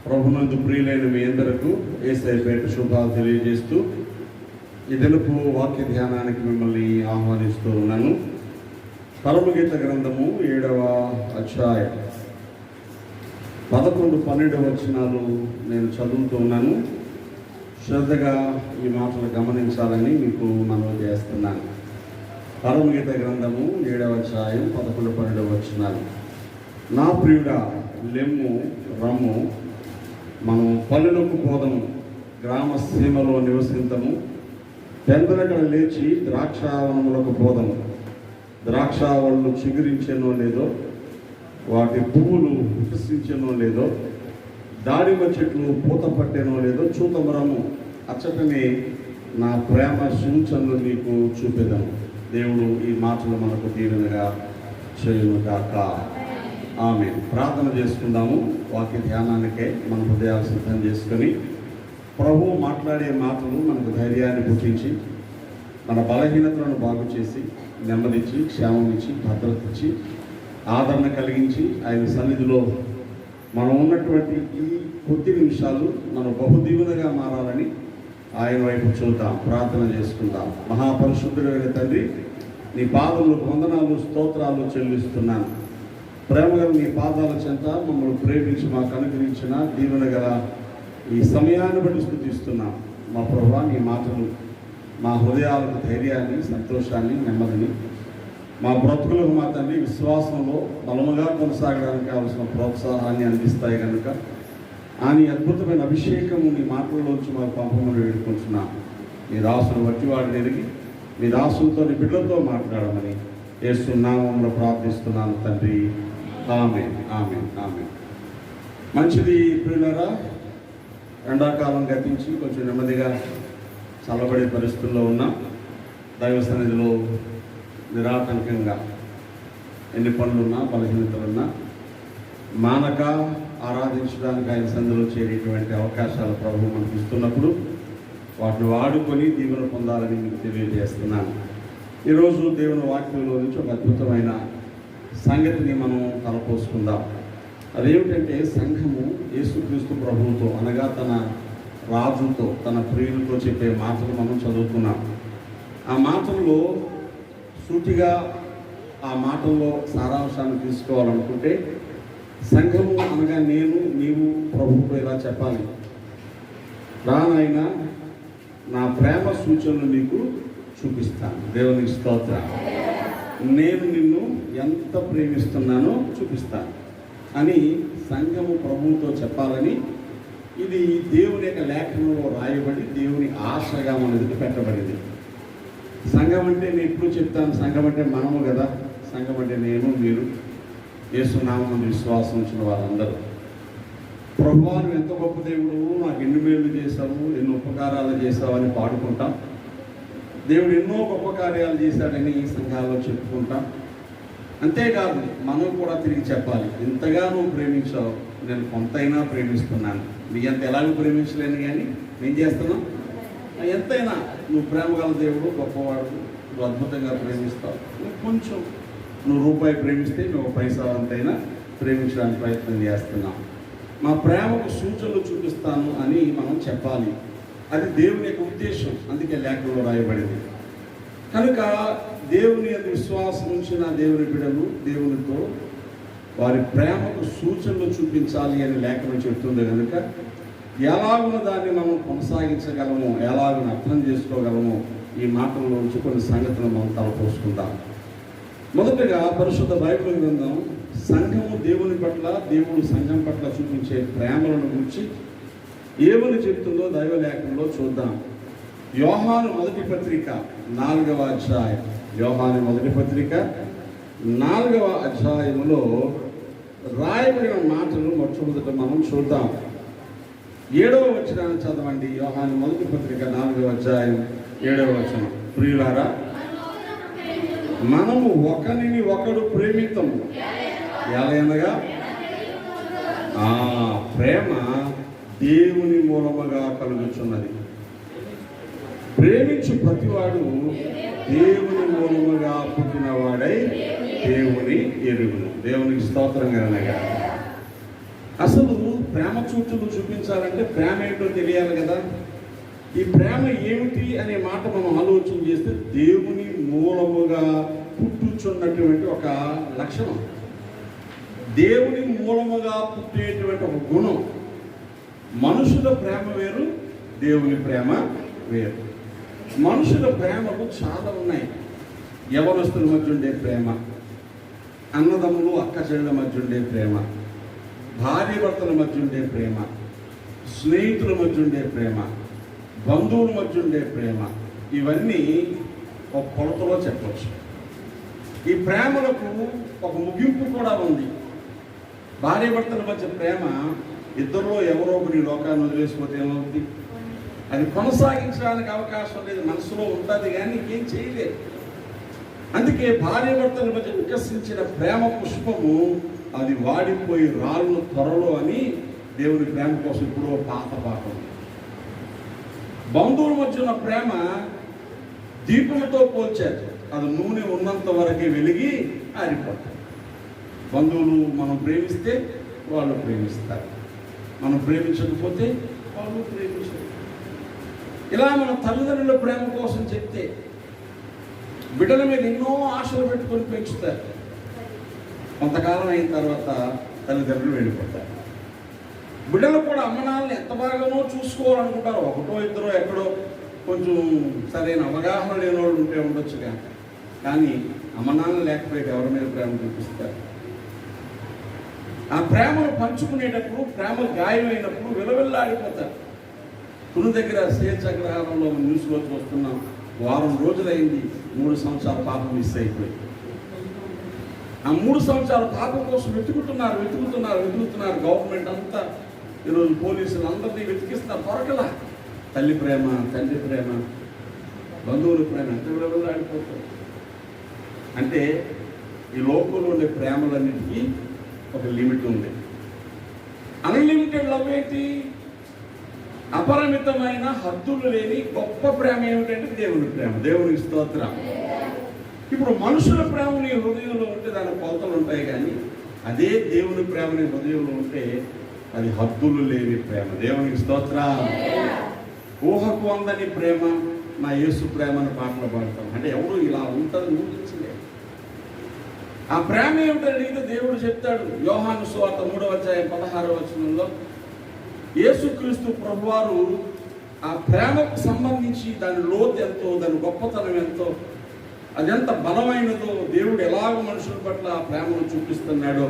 ప్రభునందు ప్రియులైన మీ అందరకు యేసయ్య పేరిట శుభాలు తెలియజేస్తూ ఈ దినపు వాక్య ధ్యానానికి మిమ్మల్ని ఆహ్వానిస్తూ ఉన్నాను. పరమగీత గ్రంథము 7వ అధ్యాయం 11-12 వచనాలు నేను చదువుతూ ఉన్నాను. శ్రద్ధగా ఈ మాటలు గమనించాలని మీకు మనవి చేస్తున్నాను. పరమగీత గ్రంథము 7వ అధ్యాయం 11-12 వచనాలు. నా ప్రియుడా లెమ్ము రమ్ము, మనం పల్లెలకు పోదము, గ్రామ సీమలో నివసించము, పెందలకడ లేచి ద్రాక్షావనములకు పోదము. ద్రాక్షావళులు చిగురించెనో లేదో, వాటి పువ్వులు వికసించెనో లేదో, దాడిమ చెట్లు పూత పట్టెనో లేదో చూతమరము, అచ్చటనే నా ప్రేమ సూచనలు నీకు చూపెదను. దేవుడు ఈ మాటలు మనకు దీవెనగా చేయునుగాక. ఆమె ప్రార్థన చేసుకుందాము. వాక్య ధ్యానానికే మన హృదయాలు సిద్ధం చేసుకొని ప్రభువు మాట్లాడే మాటలు మనకు ధైర్యాన్ని పుట్టించి, మన బలహీనతలను బాగు చేసి, నెమ్మదించి, క్షేమం ఇచ్చి, భద్రత ఇచ్చి, ఆదరణ కలిగించి, ఆయన సన్నిధిలో మనం ఉన్నటువంటి ఈ కొద్ది నిమిషాలు మనం బహుదీవులుగా మారాలని ఆయన వైపు చూద్దాం. ప్రార్థన చేసుకుందాం. మహాపరిశుద్ధుడైన తండ్రి, నీ పాదములకు వందనాలు, స్తోత్రాలు చెల్లిస్తున్నాను. ప్రేమగల నీ పాదాల చెంత మమ్మల్ని ప్రేమించి మాకు అనుగ్రహించిన దీవెన గల ఈ సమయాన్ని బట్టి స్తుతిస్తున్నాం. మా ప్రభువా, నీ మాటలు మా హృదయాలకు ధైర్యాన్ని, సంతోషాన్ని, నెమ్మదిని, మా బ్రతుకులకు మా తండ్రి విశ్వాసంలో బలముగా కొనసాగడానికి కావలసిన ప్రోత్సాహాన్ని అందిస్తాయి కనుక ఆ నీ అద్భుతమైన అభిషేకము నీ మాటల్లోంచి మాకు పంపమని వేడుకుంటున్నాం. మీ రాసును బట్టి వాడిని ఎరిగి మీ రాసులతో నీ బిడ్డలతో మాట్లాడమని యేసు నామములో ప్రార్థిస్తున్నాను తండ్రి. ఆమేన్, ఆమేన్, ఆమేన్. మంచిది ప్రియులారా, ఎండాకాలం గతించి కొంచెం నెమ్మదిగా చల్లబడే పరిస్థితుల్లో ఉన్నాం. దైవ సన్నిధిలో నిరాటంకంగా ఎన్ని పనులున్నా, బలహీనతలున్నా మానక ఆరాధించడానికి ఆయన సన్నిధిలో చేరేటువంటి అవకాశాలు ప్రభు మనకు ఇస్తున్నప్పుడు వాటిని వాడుకొని దీవెన పొందాలని మీకు తెలియజేస్తున్నాను. ఈరోజు దేవుని వాక్యంలో నుంచి ఒక అద్భుతమైన సంగతిని మనం తలపోసుకుందాం. అదేమిటంటే, సంఘము యేసుక్రీస్తు ప్రభువుతో అనగా తన రాజుతో, తన ప్రియులతో చెప్పే మాటలు మనం చదువుకున్నాం. ఆ మాటల్లో సూటిగా ఆ మాటల్లో సారాంశాన్ని తీసుకోవాలనుకుంటే, సంఘము అనగా నేను, నీవు ప్రభువుతో ఇలా చెప్పాలి: రానైనా నా ప్రేమ సూచనలు నీకు చూపిస్తాను. దేవునికి స్తోత్రం. నేను నిన్ను ఎంత ప్రేమిస్తున్నానో చూపిస్తాను అని సంఘము ప్రభువుతో చెప్పాలని ఇది దేవుని యొక్క లేఖనంలో రాయబడి దేవుని ఆశగా మన ఎదుట పెట్టబడింది. సంఘం అంటే నేను ఎప్పుడు చెప్తాను, సంఘం అంటే మనము కదా. సంఘం అంటే నేను, మీరు, యేసునామమున విశ్వాసం ఉంచిన వారందరూ. ప్రభువా, నువ్వు ఎంత గొప్ప దేవుడు, నాకు ఎన్ని మేలు చేశావు, ఎన్నో ఉపకారాలు చేశావు అని పాడుకుంటాం. దేవుడు ఎన్నో గొప్ప కార్యాలు చేశాడని ఈ సంఘాల్లో చెప్పుకుంటాం. అంతేకాదు, మనం కూడా తిరిగి చెప్పాలి, ఇంతగా నువ్వు ప్రేమించావు, నేను కొంతైనా ప్రేమిస్తున్నాను. నీ ఎంత ఎలాగో ప్రేమించలేను, కానీ నేను చేస్తున్నావు ఎంతైనా నువ్వు ప్రేమగల దేవుడు, గొప్పవాడు, నువ్వు అద్భుతంగా ప్రేమిస్తావు. కొంచెం నువ్వు రూపాయి ప్రేమిస్తే నువ్వు పైసా అంతైనా ప్రేమించడానికి ప్రయత్నం చేస్తున్నావు. మా ప్రేమకు సూచనలు చూపిస్తాను అని మనం చెప్పాలి. అది దేవుని యొక్క ఉద్దేశం. అందుకే లేఖలో రాయబడింది. కనుక దేవుని యొక్క విశ్వాసం ఉంచిన దేవుని బిడ్డలు దేవునితో వారి ప్రేమకు సూచనలు చూపించాలి అని లేఖనం చెప్తుంది. కనుక ఎలాగున దాన్ని మనం కొనసాగించగలము, ఎలాగున అర్థం చేసుకోగలము, ఈ మాటల్లోంచి కొన్ని సంగతులు మనం తలపోసుకుంటాం. మొదటగా పరిశుద్ధ బైబిల్ గ్రంథం సంఘము దేవుని పట్ల, దేవుడు సంఘం పట్ల చూపించే ప్రేమలను గురించి ఏమని చెప్తుందో దైవ లేఖనంలో చూద్దాం. యోహాను మొదటి పత్రిక 4వ అధ్యాయం. యోహాను మొదటి పత్రిక 4వ అధ్యాయంలో రాయబడిన మాటలు మొట్టమొదట మనం చూద్దాం. 7వ వచనాన్ని చదవండి. యోహాను మొదటి పత్రిక 4వ అధ్యాయం 7వ వచనం. ప్రియులారా, మనము ఒకరిని ఒకడు ప్రేమితము, ఎలాగనగా ప్రేమ దేవుని మూలముగా కలుగుచున్నది. ప్రేమించు ప్రతివాడు దేవుని మూలముగా పుట్టినవాడై దేవుని ఎరుగును. దేవునికి స్తోత్రం కలగగా. అసలు ప్రేమ చూపులు చూపించాలంటే ప్రేమ ఏంటో తెలియాలి కదా. ఈ ప్రేమ ఏమిటి అనే మాట మనం ఆలోచన చేస్తే దేవుని మూలముగా పుట్టుచున్నటువంటి ఒక లక్షణం, దేవుని మూలముగా పుట్టేటువంటి ఒక గుణం. మనుషుల ప్రేమ వేరు, దేవుని ప్రేమ వేరు. మనుషుల ప్రేమలు చాలా ఉన్నాయి. యవనస్తుల మధ్య ఉండే ప్రేమ, అన్నదమ్ములు అక్క చెల్లెల మధ్య ఉండే ప్రేమ, భార్య భర్తల మధ్య ఉండే ప్రేమ, స్నేహితుల మధ్య ఉండే ప్రేమ, బంధువుల మధ్య ఉండే ప్రేమ, ఇవన్నీ ఒక కొలతలో చెప్పవచ్చు. ఈ ప్రేమలకు ఒక ముగింపు కూడా ఉంది. భార్య భర్తల మధ్య ప్రేమ ఇద్దరిలో ఎవరో ఒకరి లోకాన్ని వదిలేసిపోతే ఏమవుతుంది? అది కొనసాగించడానికి అవకాశం లేదు, మనసులో ఉంటుంది కానీ ఏం చేయలేదు. అందుకే భార్య భర్తల మధ్య వికసించిన ప్రేమ పుష్పము అది వాడిపోయి రాళ్ళు త్వరలో అని దేవుని ప్రేమ కోసం ఇప్పుడు పాత పాఠం. బంధువుల మధ్య ఉన్న ప్రేమ దీపంతో పోల్చారు, అది నూనె ఉన్నంత వరకే వెలిగి ఆరిపోతాయి. బంధువులు మనం ప్రేమిస్తే వాళ్ళు ప్రేమిస్తారు, మనం ప్రేమించకపోతే వాళ్ళు ప్రేమించరు. ఇలా మన తల్లిదండ్రుల ప్రేమ కోసం చెప్తే బిడ్డల మీద ఎన్నో ఆశలు పెట్టుకొని పెంచుతారు. కొంతకాలం అయిన తర్వాత తల్లిదండ్రులు వెళ్ళిపోతారు. బిడ్డలు కూడా అమ్మ నాన్నలు ఎంత బాగానో చూసుకోవాలనుకుంటారు. ఒకటో ఇద్దరో ఎక్కడో కొంచెం సరైన అవగాహన లేని వాళ్ళు ఉంటే ఉండొచ్చు, కానీ అమ్మ నాన్న లేకపోతే ఎవరి మీద ప్రేమ చూపిస్తారు. ఆ ప్రేమను పంచుకునేటప్పుడు, ప్రేమ గాయమైనప్పుడు విలవిల్లాడిపోతారు. తుని దగ్గర స్వేచ్ఛ గ్రహాలలో న్యూస్లో చూస్తున్నాం. వారం రోజులైంది 3 సంవత్సరాల పాపం మిస్ అయిపోయి. ఆ 3 సంవత్సరాల పాపం కోసం వెతుకుతున్నారు. గవర్నమెంట్ అంతా ఈరోజు పోలీసులు అందరినీ వెతికిస్తున్నారు, దొరకలా. తల్లి ప్రేమ, తండ్రి ప్రేమ, బంధువుల ప్రేమ ఎంత విలువలాడిపోతుంది. అంటే ఈ లోకంలో ఉండే ప్రేమలన్నిటికీ ఒక లిమిట్ ఉంది. అన్లిమిటెడ్ లవ్ ఏంటి? అపరిమితమైన హద్దులు లేని గొప్ప ప్రేమ ఏమిటంటే దేవుని ప్రేమ. దేవునికి స్తోత్రం. ఇప్పుడు మనుషుల ప్రేమ నీ హృదయంలో ఉంటే దాని కొలతలు ఉంటాయి, కానీ అదే దేవుని ప్రేమ నీ హృదయంలో ఉంటే అది హద్దులు లేని ప్రేమ. దేవునికి స్తోత్రం. ఊహకు అందని ప్రేమ, నా యేసు ప్రేమను పాటలు పాడతాం. అంటే ఎవరు ఇలా ఉంటుంది ఊహించలేదు. ఆ ప్రేమ ఏమిటంటే దేవుడు చెప్తాడు యోహాను సువార్త 3వ అధ్యాయం 16వ వచనంలో, యేసుక్రీస్తు ప్రభువారు ఆ ప్రేమకు సంబంధించి దాని లోతు ఎంతో, దాని గొప్పతనం ఎంతో, అదెంత బలమైనదో, దేవుడు ఎలాగ మనుషుల పట్ల ఆ ప్రేమను చూపిస్తున్నాడో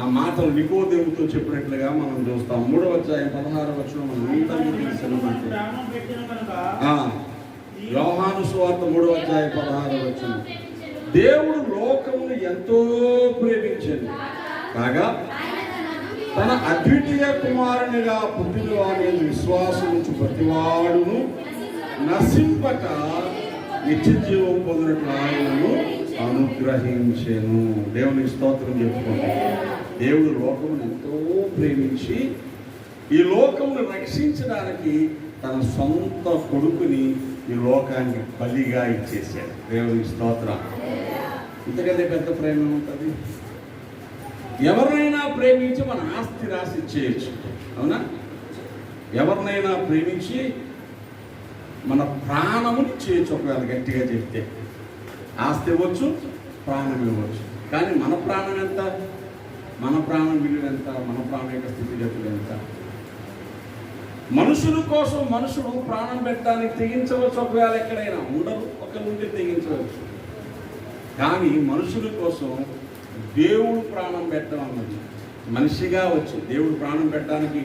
ఆ మాటలు నికోదేవుతో చెప్పినట్లుగా మనం చూస్తాం. 3వ అధ్యాయం 16వ వచనం మనం అందరికీ తెలిసిన మాట. యోహాను సువార్త 3వ అధ్యాయం 16వ వచనం, దేవుడు లోకమును ఎంతో ప్రేమించింది కాగా తన అద్వితీయ కుమారునిగా పుట్టిన వారి విశ్వాసం నుంచి ప్రతివాడును నశింపక నిత్య జీవం పొందినట్లు ఆయనను అనుగ్రహించెను. దేవునికి స్తోత్రం చెప్పుకోండి. దేవుడు లోకమును ఎంతో ప్రేమించి ఈ లోకమును రక్షించడానికి తన సొంత కొడుకుని ఈ లోకానికి బలిగా ఇచ్చేసాడు. దేవునికి స్తోత్రం. ఇంతకంటే పెద్ద ప్రేమ ఉంటుంది? ఎవరినైనా ప్రేమించి మన ఆస్తి రాసి ఇచ్చేయచ్చు, అవునా? ఎవరినైనా ప్రేమించి మన ప్రాణముని చేయొచ్చు. ఒకవేళ గట్టిగా చెప్తే ఆస్తి ఇవ్వచ్చు, ప్రాణం ఇవ్వచ్చు. కానీ మన ప్రాణం ఎంత? మన ప్రాణం విలువ ఎంత? మన ప్రాణం యొక్క స్థితిగతులు ఎంత? మనుషుల కోసం మనుషుడు ప్రాణం పెట్టడానికి తెగించవచ్చు. ఒకవేళ ఎక్కడైనా ఉండదు, ఒకరి నుండి తెగించవచ్చు. కానీ మనుషుల కోసం దేవుడు ప్రాణం పెట్టడం అన్నది మనిషిగా వచ్చి దేవుడు ప్రాణం పెట్టడానికి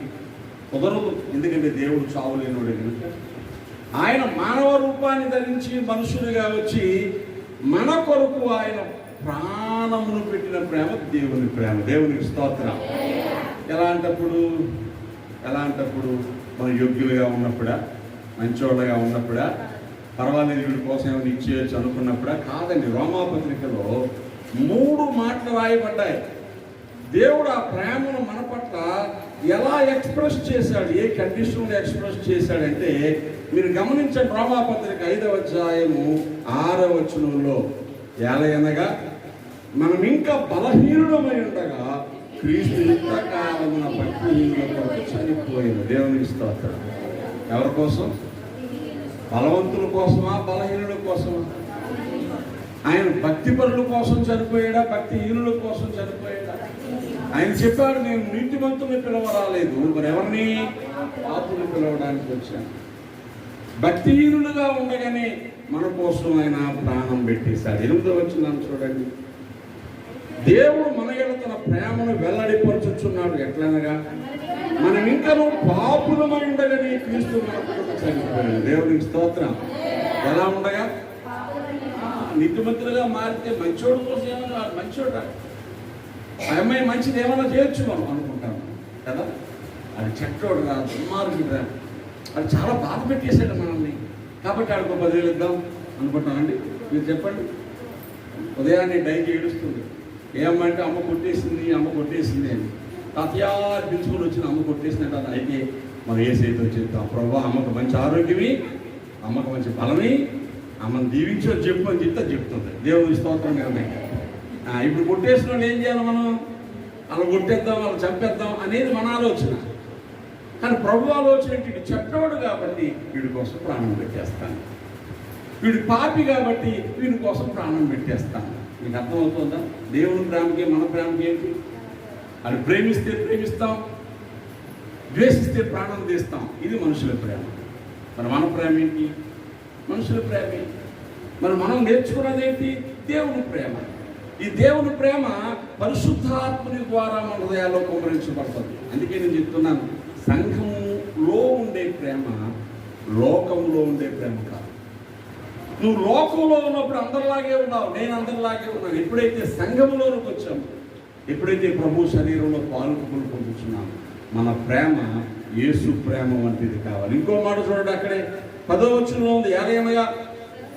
కుదరదు. ఎందుకంటే దేవుడు చావులేనుడు కనుక ఆయన మానవ రూపాన్ని ధరించి మనుషులుగా వచ్చి మన కొరకు ఆయన ప్రాణమును పెట్టిన ప్రేమ దేవుని ప్రేమ. దేవునికి స్తోత్రం. ఎలాంటప్పుడు మనం యోగ్యులుగా ఉన్నప్పుడా, మంచోళ్ళగా ఉన్నప్పుడా, పర్వాలేదు వీడి కోసం ఏమైనా ఇచ్చేయచ్చు అనుకున్నప్పుడా? కాదండి. రోమాపత్రికలో 3 మాటలు రాయబడ్డాయి. దేవుడు ఆ ప్రేమను మన పట్ల ఎలా ఎక్స్ప్రెస్ చేశాడు, ఏ కండిషన్లో ఎక్స్ప్రెస్ చేశాడంటే మీరు గమనించండి. రోమాపత్రిక 5వ అధ్యాయము 6వ వచనంలో, ఎలయనగా మనం ఇంకా బలహీనులమై ఉండగా క్రీస్తు యుద్ధకాలమున భక్తిహీనుల కొరకు చనిపోయింది. దేవునికి స్తోత్రం. ఎవరి కోసం? బలవంతుల కోసమా, బలహీనుల కోసమా? ఆయన భక్తిపరుల కోసం చనిపోయాడా, భక్తిహీనుల కోసం చనిపోయాడా? ఆయన చెప్పాడు, నేను నీతిమంతుని పిలవరాలేదు, మరి ఎవరిని? పాపుని పిలవడానికి వచ్చాను. భక్తిహీనులుగా ఉండగానే మన కోసం ఆయన ప్రాణం పెట్టేశాడు. 8వ వచనం చూడండి. దేవుడు మన ఎడల తన ప్రేమను వెల్లడిపరచుచున్నాడు. ఎట్లనగా మనం ఇంకనూ పాపులమై ఉండగానే క్రీస్తు మన కొరకు చనిపోయాడు. దేవునికి స్తోత్రం. ఎలా ఉండగా? నీతిమంతులుగా మారితే మంచోడు కోసం ఏమన్నా మంచోడ ఆ అమ్మాయి మంచిది ఏమన్నా చేయొచ్చు మనం అనుకుంటాము కదా. అది చెట్టోడు రా, దుర్మార్గుడు రా, అది చాలా బాధ పెట్టేశాడు మనల్ని, కాబట్టి ఆడికి 10,000 ఇద్దాం అనుకుంటామండి. మీరు చెప్పండి. ఉదయాన్నే డైకి ఏడుస్తుంది. ఏమంటే అమ్మ కొట్టేసింది అని తాతయారు పిలుచుకొని వచ్చిన అమ్మ కొట్టేసినట్టు. అది అయితే మనం ఏ సైతం చెప్తాం, ప్రభా అమ్మకు మంచి ఆరోగ్యమి, అమ్మకు మంచి బలమి, అమ్మని దీవించని చెప్పు అని చెప్తుంది. దేవుని స్తోత్రం కదా. ఇప్పుడు కొట్టేసిన వాళ్ళు ఏం చేయాలి? మనం అలా కొట్టేద్దాం, అలా చంపేద్దాం అనేది మన ఆలోచన. కానీ ప్రభు ఆలోచన వీడు చెడ్డవాడు కాబట్టి వీడి కోసం ప్రాణం పెట్టేస్తాను, వీడు పాపి కాబట్టి వీడి కోసం ప్రాణం పెట్టేస్తాను. మీకు అర్థమవుతుందా? దేవుని ప్రేమకి మన ప్రేమకి ఏంటి? అది ప్రేమిస్తే ప్రేమిస్తాం, ద్వేషిస్తే ప్రాణం తీస్తాం. ఇది మనుషుల ప్రేమ. మరి మన ప్రేమ ఏంటి? మనుషుల ప్రేమ ఏంటి? మరి మనం నేర్చుకున్నది ఏంటి? దేవుని ప్రేమ. ఈ దేవుని ప్రేమ పరిశుద్ధాత్మని ద్వారా మన హృదయాల్లో కుమ్మరించబడుతుంది. అందుకే నేను చెప్తున్నాను, సంఘంలో ఉండే ప్రేమ లోకంలో ఉండే ప్రేమ కాదు. నువ్వు లోకంలో ఉన్నప్పుడు అందరిలాగే ఉన్నావు, నేను అందరిలాగే ఉన్నాను. ఎప్పుడైతే సంఘంలోనికి వచ్చాము, ఎప్పుడైతే ప్రభు శరీరంలో పాల్గొని పొందుతున్నాము, మన ప్రేమ యేసు ప్రేమ వంటిది కావాలి. ఇంకో మాట చూడండి, అక్కడే 10వ వచనంలో ఉంది. ఏదైనా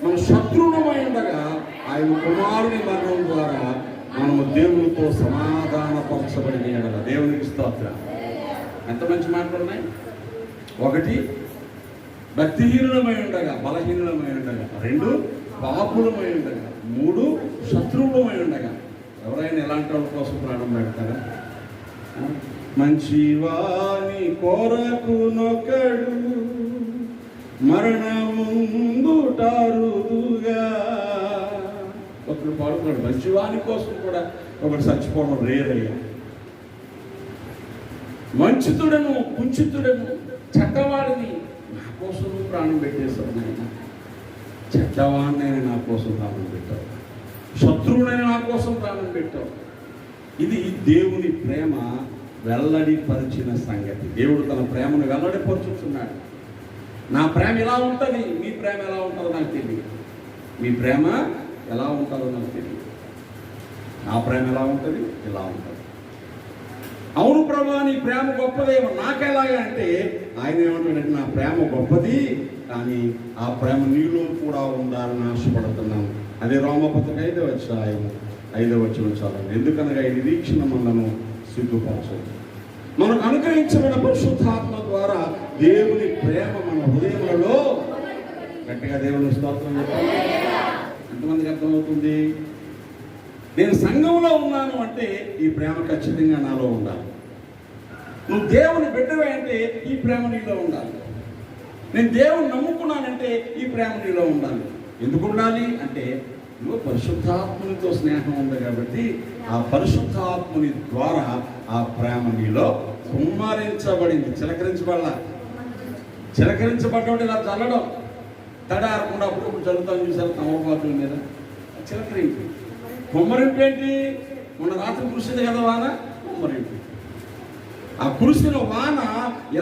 మన శత్రువులమై ఉండగా ఆయన కుమారుని మరణం ద్వారా మనము దేవునితో సమాధానపరచబడిన ఎడల. దేవునికి స్తోత్రం. ఎంత మంచి మాటలు ఉన్నాయి. 1 భక్తిహీనులమై ఉండగా, బలహీనులమై ఉండగా. 2 పాపులమై ఉండగా. 3 శత్రువులమై ఉండగా. ఎవరైనా ఎలాంటి వాళ్ళ కోసం ప్రాణం పెడతారా? మంచివాని కొరకు నొకడు మరణముందుటారుదుగా. ఒకడు పాడుతున్నాడు, మంచివాని కోసం కూడా ఒకడు చచ్చిపోవడం రేరయ్యా. మంచితుడను కుంచితుడను చెడ్డవాడిని నా కోసం ప్రాణం పెట్టేశావు నాయన. చెడ్డవాడినైనా నా కోసం ప్రాణం పెట్టావు, శత్రువునైనా నా కోసం ప్రాణం పెట్టావు. ఇది దేవుని ప్రేమ వెల్లడిపరిచిన సంగతి. దేవుడు తన ప్రేమను వెల్లడిపరుచుతున్నాడు. నా ప్రేమ ఎలా ఉంటుంది, మీ ప్రేమ ఎలా ఉంటుందో నాకు తెలియదు. మీ ప్రేమ ఎలా ఉంటుందో నాకు తెలియదు. నా ప్రేమ ఎలా ఉంటుంది, ఎలా ఉంటుంది. అవును ప్రభా, నీ ప్రేమ గొప్పదేమో. నాకెలాగా అంటే ఆయన ఏమంటాడంటే, నా ప్రేమ గొప్పది, కానీ ఆ ప్రేమ నీలో కూడా ఉండాలని ఆశపడుతున్నాను. అదే రోమపత్రిక 5వ అధ్యాయం 5వ వచనం చదవండి. ఎందుకనగా ఈ నిరీక్షణ మనను సిగ్గుపరచదు. మనకు అనుగ్రహించబడిన పరిశుద్ధాత్మ ద్వారా దేవుని ప్రేమ మన హృదయములలో. గట్టిగా దేవుని స్తోత్రం చెప్పాలి. ఎంతమందికి అర్థమవుతుంది? నేను సంఘంలో ఉన్నాను అంటే ఈ ప్రేమ ఖచ్చితంగా నాలో ఉండాలి. నువ్వు దేవుని బిడ్డవే అంటే ఈ ప్రేమ నీలో ఉండాలి. నేను దేవుని నమ్ముకున్నానంటే ఈ ప్రేమ నీలో ఉండాలి. ఎందుకు ఉండాలి అంటే నువ్వు పరిశుద్ధాత్మునితో స్నేహం ఉంది కాబట్టి ఆ పరిశుద్ధాత్ముని ద్వారా ఆ ప్రేమ నీలో కుమ్మరించబడింది. చిలకరించబడ్డం ఇలా చల్లడం, తడారకుండా అప్పుడు చల్లుతాను చూసారు తమలపాకుల మీద. చిలకరింపు. కుమ్మరింపు ఏంటి? మొన్న రాత్రి కురిసింది కదా వాన, కుమ్మరింపు. ఆ కురిసిన వాన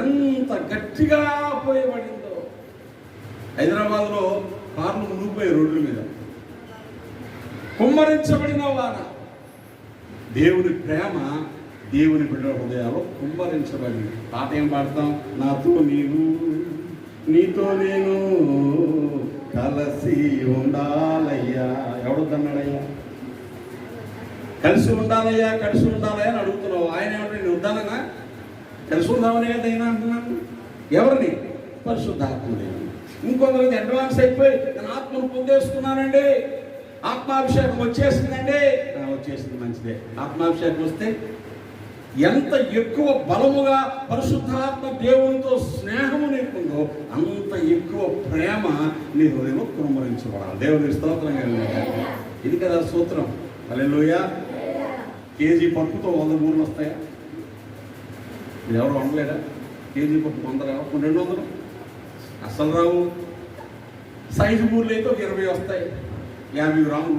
ఎంత గట్టిగా పోయబడిందో. హైదరాబాద్లో కార్లు మునిగిపోయాయి రోడ్ల మీద. కుమ్మరించబడిన వాన. దేవుని ప్రేమ దేవుని బిడ్డల హృదయాల్లో కుమ్మరించబడింది. పాట ఏం పాడతాం? నాతో నీవు, నీతో నేను కలిసి ఉండాలయ్యా. ఎవడొద్దన్నాడయ్యా? కలిసి ఉండాలయ్యా, కలిసి ఉండాలయ్యా అని అడుగుతున్నావు. ఆయన ఏమంటే నేను వద్దానన్నా? కలిసి ఉందామనే కదా అయినా అంటున్నాను. ఎవరిని? పరిశుద్ధాత్ముడే. ఇంకొందరికి అడ్వాన్స్ అయిపోయి నేను ఆత్మను పొందేసుకున్నానండి, ఆత్మాభిషేకం వచ్చేసిందండి. వచ్చేసింది, మంచిదే. ఆత్మాభిషేకం వస్తే ఎంత ఎక్కువ బలముగా పరిశుద్ధాత్మ దేవునితో స్నేహము నీకుందో అంత ఎక్కువ ప్రేమ నీ హృదయంలో కుమ్మరించబడాలి. దేవుని స్తోత్రం కలిగిన ఇది కదా సూత్రం. హల్లెలూయా. కేజీ పప్పుతో 100 బూరెలు వస్తాయా? మీరు ఎవరు వండలేరా? కేజీ పప్పు 100 రావు, 200 అస్సలు రావు. సైజు బూరెలు అయితే ఒక 20 వస్తాయి, 50 రావు.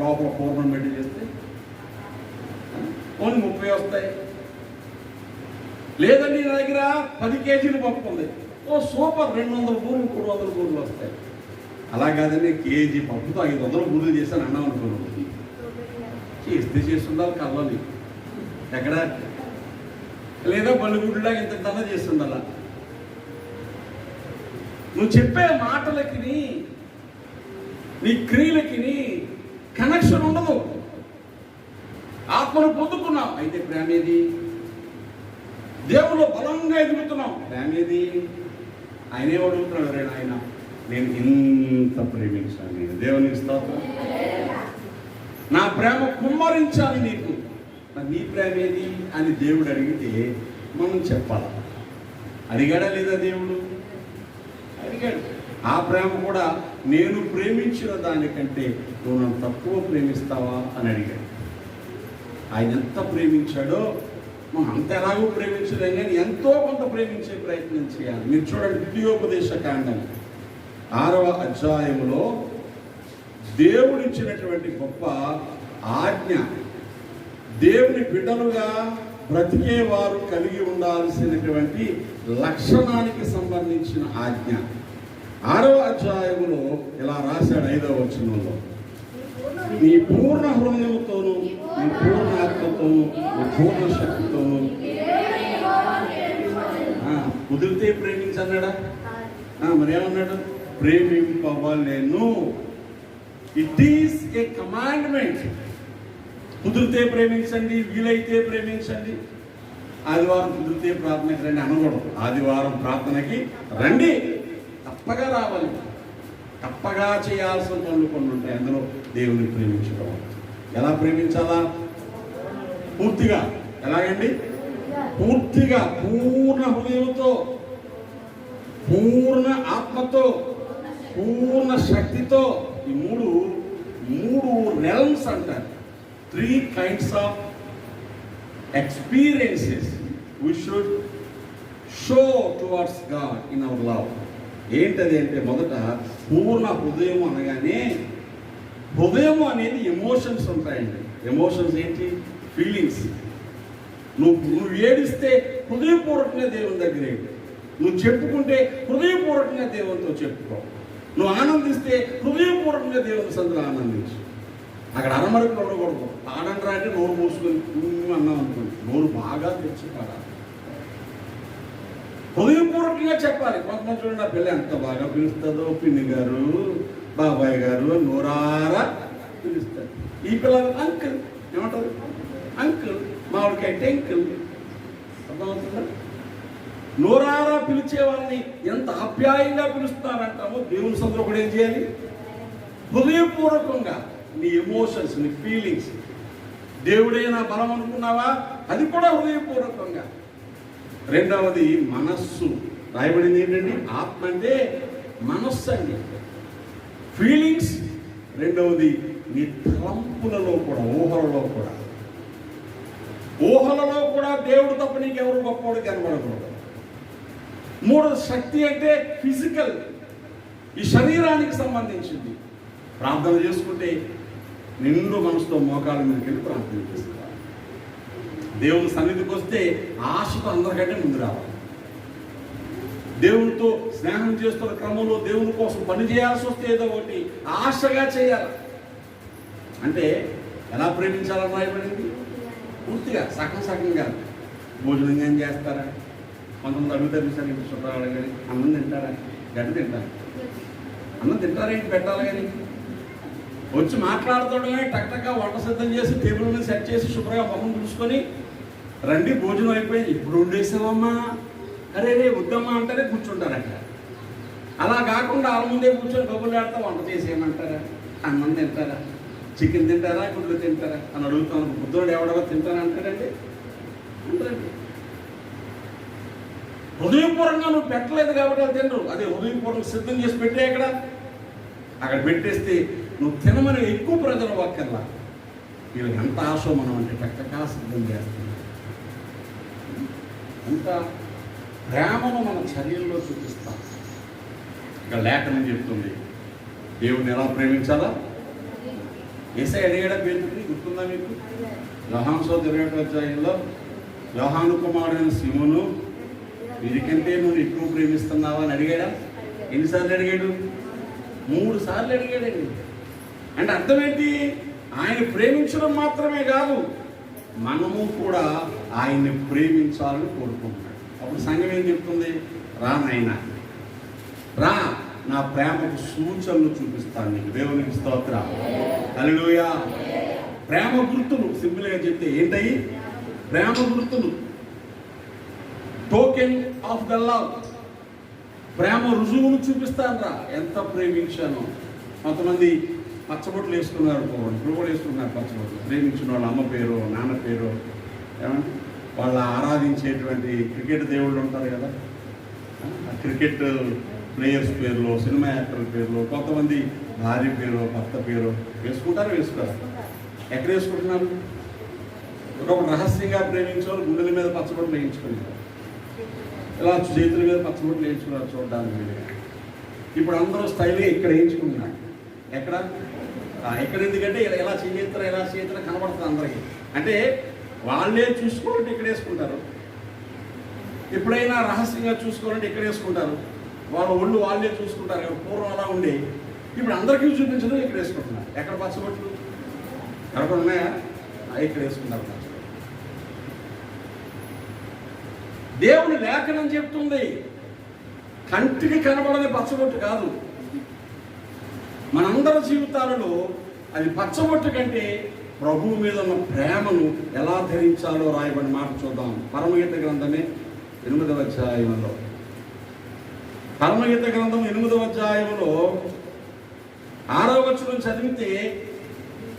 లోపల పూర్ణం పెట్టి చేస్తే ఓన్లీ 30 వస్తాయి. లేదండి నా దగ్గర 10 కేజీలు పప్పు ఉంది, ఓ సూపర్ 200 బూరెలు 300 బూరెలు వస్తాయి. అలా కాదండి, కేజీ పప్పుతో 500 బూరెలు చేశాను అన్నాం అనుకున్నాను. చేస్తే చేస్తుండాలి కళ్ళని ఎక్కడ, లేదా బలిగుడ్లా ఇంత చేస్తుండాల. నువ్వు చెప్పే మాటలకి నీ క్రియలకి కనెక్షన్ ఉండదు. ఆత్మను పొందుకున్నావు అయితే ప్రేమేది? దేవుళ్ళు బలంగా ఎదుగుతున్నావు, ప్రేమేది? ఆయనే అడుగుతున్నాడు, ఆయన నేను ఇంత ప్రేమించాను, నేను దేవునికి స్తోత్రం, నా ప్రేమ కుమ్మరించాలి నీకు, నీ ప్రేమ ఏది అని దేవుడు అడిగితే మనం చెప్పాలి. అడిగాడా లేదా దేవుడు? అడిగాడు. ఆ ప్రేమ కూడా నేను ప్రేమించిన దానికంటే నువ్వు నన్ను తక్కువ ప్రేమిస్తావా అని అడిగాడు. ఆయన ఎంత ప్రేమించాడో మనం అంత ఎలాగో ప్రేమించలేం, కానీ ఎంతో కొంత ప్రేమించే ప్రయత్నం చేయాలి. మీరు చూడండి, ద్వితీయోపదేశ కాండం 6వ అధ్యాయములో దేవుడిచ్చినటువంటి గొప్ప ఆజ్ఞ, దేవుని బిడ్డలుగా బ్రతికే వారు కలిగి ఉండాల్సినటువంటి లక్షణానికి సంబంధించిన ఆజ్ఞ 6వ అధ్యాయములో ఇలా రాశాడు 5వ వచనంలో, నీ పూర్ణ హృదయంతోనూ, నీ పూర్ణ ఆత్మతోనూ, నీ పూర్ణ శక్తితోనూ. కుదిరితే ప్రేమించన్నాడా? మరేమన్నాడు? ప్రేమింపవలెను. It is a commandment. కుదిరితే ప్రేమించండి, వీలైతే ప్రేమించండి. ఆదివారం కుదిరితే ప్రార్థనకి రండి అనకూడదు. ఆదివారం ప్రార్థనకి రండి, తప్పగా రావాలి. తప్పగా చేయాల్సిన పనులు కొన్ని ఉంటాయి. అందులో దేవుని ప్రేమించడం. ఎలా ప్రేమించాలా? పూర్తిగా. ఎలాగండి? పూర్తిగా, పూర్ణ హృదయంతో, పూర్ణ ఆత్మతో, పూర్ణ శక్తితో. ఈ మూడు రెల్మ్స్ అంటారు. 3 kinds of experiences we should show towards God in our love. ఏంటది అంటే, మొదట పూర్ణ హృదయం అనగానే, హృదయం అనేది ఎమోషన్స్ ఉంటాయండి. ఎమోషన్స్ ఏంటి? ఫీలింగ్స్. నువ్వు ఏడిస్తే హృదయపూర్వకంగా దేవుని దగ్గర ఏంటి, నువ్వు చెప్పుకుంటే హృదయపూర్వకంగా దేవునితో చెప్పుకో. నువ్వు ఆనందిస్తే హృదయపూర్వకంగా దేవుని సందులో ఆనందించు. అక్కడ అరమరకు ఉండకూడదు. ఆడంట్రా అంటే నోరు మూసుకొని అన్నాం అనుకోండి, నోరు బాగా తెచ్చి పాడాలి, హృదయపూర్వకంగా చెప్పాలి. కొంతమంది చూడండి, నా పిల్ల ఎంత బాగా పిలుస్తుందో, పిన్ని గారు, బాబాయ్ గారు నోరారా పిలుస్తారు. ఈ పిల్లలు అంకుల్ ఏమంటారు? అంకుల్. మామిడికాయ టెంకుల్. అర్థమవుతుందా? నోరారా పిలిచే వాళ్ళని ఎంత ఆప్యాయంగా పిలుస్తారంటామో, దేవుని సందులో కూడా ఏం చేయాలి? హృదయపూర్వకంగా నీ ఎమోషన్స్, నీ ఫీలింగ్స్. దేవుడే నా బలం అనుకున్నావా? అది కూడా హృదయపూర్వకంగా. రెండవది మనస్సు. రాయబడింది ఏంటండి? ఆత్మ అంటే మనస్సు అండి, ఫీలింగ్స్. రెండవది నీ తలంపులలో కూడా, ఊహలలో కూడా దేవుడు తప్ప నీకు ఎవరు గొప్పవాడు కనబడకూడదు. మూడవది శక్తి అంటే ఫిజికల్, ఈ శరీరానికి సంబంధించింది. ప్రార్థన చేసుకుంటే నిండు మనసుతో మోకాళ్ళ మీదకి వెళ్ళి ప్రార్థన చేసుకోవాలి. దేవుని సన్నిధికి వస్తే ఆశతో అందరికంటే ముందు రావాలి. దేవునితో స్నేహం చేస్తున్న క్రమంలో దేవుని కోసం పని చేయాల్సి వస్తే ఏదో ఒకటి ఆశగా చేయాలి. అంటే ఎలా ప్రేమించాలని రాయబడింది? పూర్తిగా, సగంగా. భోజనం ఏం చేస్తారా? కొంతమంది అడుగుతారు, సార్ ఇంటి చుట్టాలు కానీ అన్నం తింటారా? గడ్డ తింటారా? అన్నం తింటారేంటి? పెట్టాలి కానీ వచ్చి మాట్లాడుతుండగానే టక్టక్గా వంట సిద్ధం చేసి టేబుల్ మీద సెట్ చేసి శుభ్రంగా మొహం చూసుకొని రండి భోజనం అయిపోయింది, ఇప్పుడు వండేసామమ్మా, అరే వద్దమ్మా అంటారే కూర్చుంటారు అక్కడ. అలా కాకుండా వాళ్ళ ముందే కూర్చొని కబుర్లు ఆడితే వంట చేసేయమంటారా? అన్నం తింటారా? చికెన్ తింటారా? గుడ్లు తింటారా అని అడుగుతాను. బుద్ధుడు ఎవడో తింటారా అంటాడండి. ఉండరండి. హృదయపూర్వకంగా నువ్వు పెట్టలేదు కాబట్టి వాళ్ళు తినరు. అదే హృదయపూర్వకంగా సిద్ధం చేసి పెట్టే అక్కడ పెట్టేస్తే నువ్వు తినమని ఎక్కువ ప్రజలు ఒక్కర్లా. వీళ్ళకి ఎంత ఆశో మనం అంటే చక్కగా సిద్ధం చేస్తున్నాం. అంత ప్రేమను మన చర్యల్లో చూపిస్తాం. ఇక్కడ లేఖనం చెప్తుంది దేవుడిని ఎలా ప్రేమించాలా. యేసయ్య అడిగాడా పేతురుని, గుర్తుందా మీకు? యోహాను సువార్త 21వ అధ్యాయంలో యోహాను కుమారుడైన సీమోను, వీరికంటే నువ్వు ఎక్కువ ప్రేమిస్తున్నావా అని అడిగాడా? ఎన్నిసార్లు అడిగాడు? 3 సార్లు అడిగాడండి. అంటే అర్థం ఏంటి? ఆయన ప్రేమించడం మాత్రమే కాదు, మనము కూడా ఆయన్ని ప్రేమించాలని కోరుకుంటున్నాడు. అప్పుడు సంఘం ఏం చెప్తుంది? రా నాయనా, రా, నా ప్రేమకు సూచనలు చూపిస్తాను నీకు. దేవునికి స్తోత్రం, హల్లెలూయా. ప్రేమ గుర్తులు సింపుల్గా చెప్తే ఏంటయి? ప్రేమ గుర్తులు, టోకెన్ ఆఫ్ ద లవ్. ప్రేమ రుజువును చూపిస్తాను రా, ఎంత ప్రేమించాను. కొంతమంది పచ్చబొట్లు వేసుకున్నారు, ఇప్పుడు కూడా వేసుకున్నారు పచ్చబొట్లు. ప్రేమించిన వాళ్ళ అమ్మ పేరు, నాన్న పేరు, ఏమంటే వాళ్ళ ఆరాధించేటువంటి క్రికెట్ దేవుళ్ళు ఉంటారు కదా, క్రికెట్ ప్లేయర్స్ పేర్లు, సినిమా యాక్టర్ల పేర్లు, కొంతమంది భార్య పేరు, భర్త పేరు వేసుకుంటారు. ఎక్కడ వేసుకుంటున్నారు? ఒకప్పుడు రహస్యంగా ప్రేమించేవాళ్ళు గుండెల మీద పచ్చబొట్లు వేయించుకున్నారు, ఇలా చేతుల మీద పచ్చబొట్లు వేయించుకున్నారు చూడడానికి వీలుగా. ఇప్పుడు అందరూ స్టైల్గా ఇక్కడ వేయించుకుంటున్నారు. ఎక్కడ ఎందుకంటే ఎలా చేస్తారో కనబడుతుంది అందరికీ. అంటే వాళ్ళే చూసుకోవాలంటే ఇక్కడ వేసుకుంటారు, ఎప్పుడైనా రహస్యంగా చూసుకోవాలంటే ఇక్కడ వేసుకుంటారు. వాళ్ళ ఒళ్ళు వాళ్ళే చూసుకుంటారు. పూర్వం అలా ఉండి ఇప్పుడు అందరికీ చూపించడం ఇక్కడ వేసుకుంటున్నారు. ఎక్కడ పచ్చబొట్లు ఎక్కడ ఉన్నాయా? ఇక్కడ వేసుకుంటారు పచ్చబొట్లు. దేవుని లేఖనం చెప్తుంది, కంటికి కనబడని పచ్చబొట్టు కాదు. మనందరి జీవితాలలో అది పచ్చబొట్టు కంటే ప్రభువు మీద ఉన్న ప్రేమను ఎలా ధరించాలో రాయబడిన మాట చూద్దాం. పరమగీత గ్రంథమే 8వ అధ్యాయంలో, పరమగీత గ్రంథం 8వ అధ్యాయంలో 6వ వచనం చదివితే,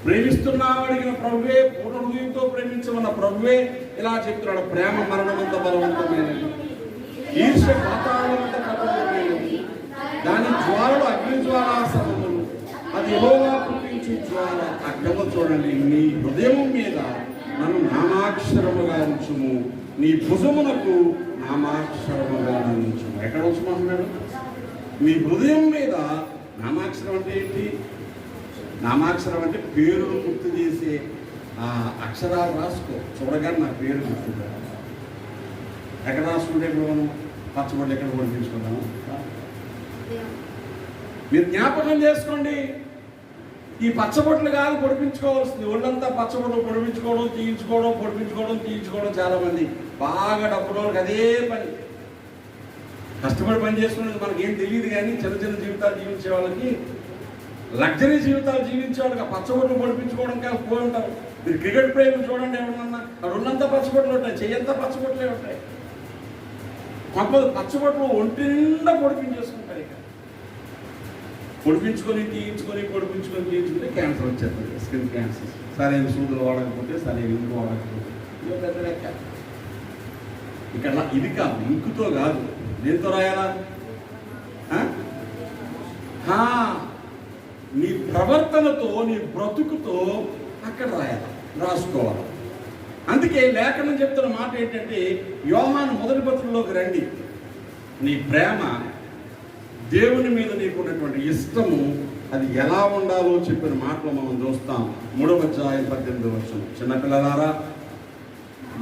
ప్రేమిస్తున్నావు అడిగిన ప్రభువే, పూర్ణ హృదయంతో ప్రేమించమన్న ప్రభువే ఇలా చెప్తున్నాడు. ప్రేమ మరణమంత బలవంతమైనది, ఈర్ష్య పాతాళమంత కఠోరమైనది, దాని జ్వాలలు అగ్ని జ్వాలా సమములు, అది యెహోవా పుట్టించు జ్వాల. అగ్నిలో చూడండి, నీ హృదయం మీద నన్ను నామాక్షరముగా ఉంచుము, నీ భుజమునకు నామాక్షరముగా ఉంచుము. ఎక్కడ ఉంచమంటున్నాడు? నీ హృదయం మీద. నామాక్షరం అంటే ఏంటి? నామాక్షరం అంటే పేరును గుర్తు చేసే ఆ అక్షరాలు రాసుకో. చూడగానే నా పేరు గుర్తుందా? ఎక్కడ రాసుకుంటే ఇప్పుడు మనం పచ్చబొట్లు ఎక్కడ పొడిపించుకుంటాము? మీరు జ్ఞాపకం చేసుకోండి. ఈ పచ్చబొట్లు కాదు పొడిపించుకోవాల్సింది. ఒళ్ళంతా పచ్చబొట్లు పొడిపించుకోవడం, తీయించుకోవడం. చాలామంది బాగా డబ్బుల వాళ్ళకి అదే పని, కష్టపడి పని చేసుకునేది మనకేం తెలియదు. కానీ చిన్న చిన్న జీవితాలు జీవించే వాళ్ళకి, లగ్జరీ జీవితాలు జీవించే వాళ్ళకి ఆ పచ్చబొట్లు పొడిపించుకోవడం కాదు పోయి ఉంటారు. మీరు క్రికెట్ ప్లేయర్లు చూడండి, ఏమన్నా ఒళ్ళంతా పచ్చబొట్లు ఉంటాయి, చెయ్యంతా పచ్చబొట్లే ఉంటాయి. కొంతమంది పచ్చబొట్లు ఒంటి నిండా పొడిపించేసుకుంటారు. ఇక పొడిపించుకొని తీయించుకుంటే క్యాన్సర్ వచ్చేస్తుంది, స్కిన్ క్యాన్సర్. సరైన సూదులు వాడకపోతే, సరైన ఇంకు వాడకపోతే ఇదో పెద్ద లెక్క. ఇక్కడ ఇది కాదు, ఇంకుతో కాదు, దేంతో రాయాలా? నీ ప్రవర్తనతో, నీ బ్రతుకుతో అక్కడ రాసుకోవాలి. అందుకే లేఖనం చెప్తున్న మాట ఏంటంటే, యోహాను మొదటి పత్రికలోకి రండి. నీ ప్రేమ, దేవుని మీద నీకున్నటువంటి ఇష్టము, అది ఎలా ఉండాలో చెప్పిన మాటలు మనం చూస్తాం. 3వ అధ్యాయం 18వ వచనం. చిన్నపిల్లలారా,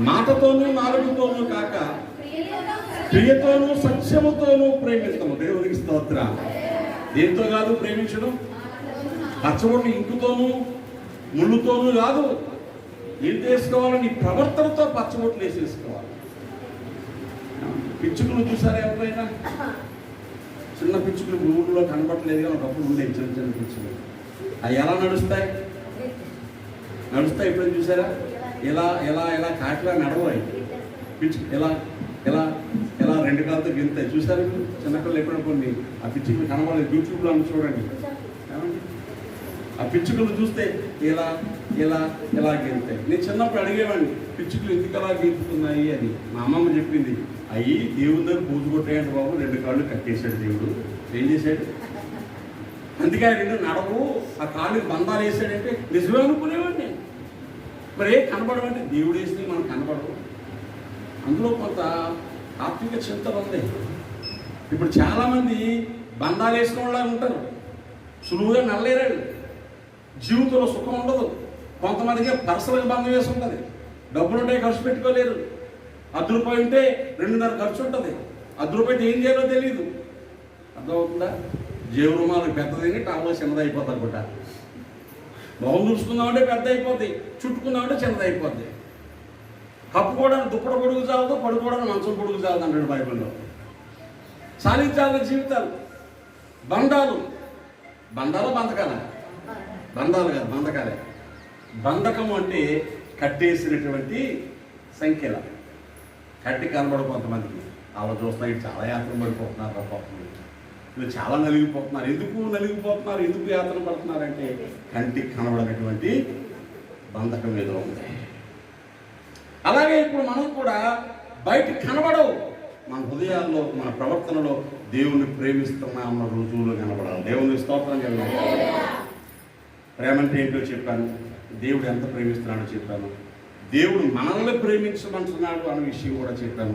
మాటతోనూ నాలుగుతోనూ కాక ప్రియతోనూ సత్యముతోనూ ప్రేమిస్తాము. దేవునికి స్తోత్రం. దేంతో కాదు ప్రేమించడం? పచ్చబొట్టు ఇంకుతోనూ ముళ్ళుతోనూ కాదు. ఏం చేసుకోవాలి? నీ ప్రవర్తనతో పచ్చబొట్లు వేసేసుకోవాలి. పిచ్చుకలు చూసారా ఎవరైనా? చిన్న పిచ్చుకలు ఊళ్ళో కనబట్టలేదు, కానీ ఒకప్పుడు ఉండేవి చిన్న చిన్న పిచ్చుకలు. అవి ఎలా నడుస్తాయి? ఎప్పుడైనా చూసారా? ఎలా కాటిలా నడవాలి పిచ్చుకు, ఎలా 2 కాళ్ళతో గెలుతాయి. చూసారు చిన్నపిల్లలు? ఎప్పుడైనా కొన్ని ఆ పిచ్చుకలు కనబడలేదు, యూట్యూబ్లో చూడండి. ఆ పిచ్చుకలు చూస్తే ఇలా ఇలా గెలుతాయి. నేను చిన్నప్పుడు అడిగేవాడిని, పిచ్చుకలు ఎందుకు అలా గెలుపుతున్నాయి అని. మా అమ్మమ్మ చెప్పింది, అయ్యి దేవుని దగ్గర పూజ కొట్టాయంటే బాబు 2 కాళ్ళు కట్టేశాడు దేవుడు. ఏం చేశాడు? అందుకే 2 నడవు, ఆ కాళ్ళకి బంధాలు వేసాడంటే నిజమే అనుకునేవాడిని. మరి కనపడమంటే దేవుడు వేసి మనకు కనపడవు. అందులో కొంత ఆత్మిక చింతన ఉంది. ఇప్పుడు చాలామంది బంధాలు వేసుకున్న వాళ్ళ ఉంటారు, సులువుగా నల్లేరాడు, జీవితంలో సుఖం ఉండదు. కొంతమందికి పర్సనల్గా బంధం వేసి ఉంటుంది, డబ్బులు ఉంటాయి ఖర్చు పెట్టుకోలేరు. ₹10 ఉంటే 2.5 ఖర్చు ఉంటుంది. ₹10 ఏం చేయాలో తెలియదు. అర్థమవుతుందా? జేబు రుమాలు పెద్దది, టాలో చిన్నది అయిపోతుంది అనుకుంటా. మొహం చూసుకుందామంటే పెద్ద అయిపోద్ది, చుట్టుకుందామంటే చిన్నది అయిపోద్ది. కప్పుకోవడానికి దుప్పడ పొడుగు చాలదు, పడుకోవడానికి మంచం పొడుగు చాలదు అంటాడు బైబిల్లో. సాధించాల జీవితాలు. బంధాలు బంధకాలే, బంధాలు కాదు బంధకాలే. బంధకం అంటే కట్టేసినటువంటి సంఖ్యల కట్టి కనబడు. కొంతమందికి అలా చూస్తున్నా ఇటు చాలా యాత్ర పడిపోతున్నారు, వీళ్ళు చాలా నలిగిపోతున్నారు. ఎందుకు నలిగిపోతున్నారు, ఎందుకు యాత్ర పడుతున్నారంటే కంటికి కనబడినటువంటి బంధకం ఏదో ఉంది. అలాగే ఇప్పుడు మనం కూడా బయటికి కనబడవు, మన హృదయాల్లో మన ప్రవర్తనలో దేవుని ప్రేమిస్తున్నామన్న రుజువులు కనబడాలి. దేవుని స్తోత్రం కలగాలి. ప్రేమ అంటే ఏంటో చెప్పాను, దేవుడు ఎంత ప్రేమిస్తున్నాడో చెప్పాను, దేవుడు మనల్ని ప్రేమించమంటున్నాడు అనే విషయం కూడా చెప్పాను.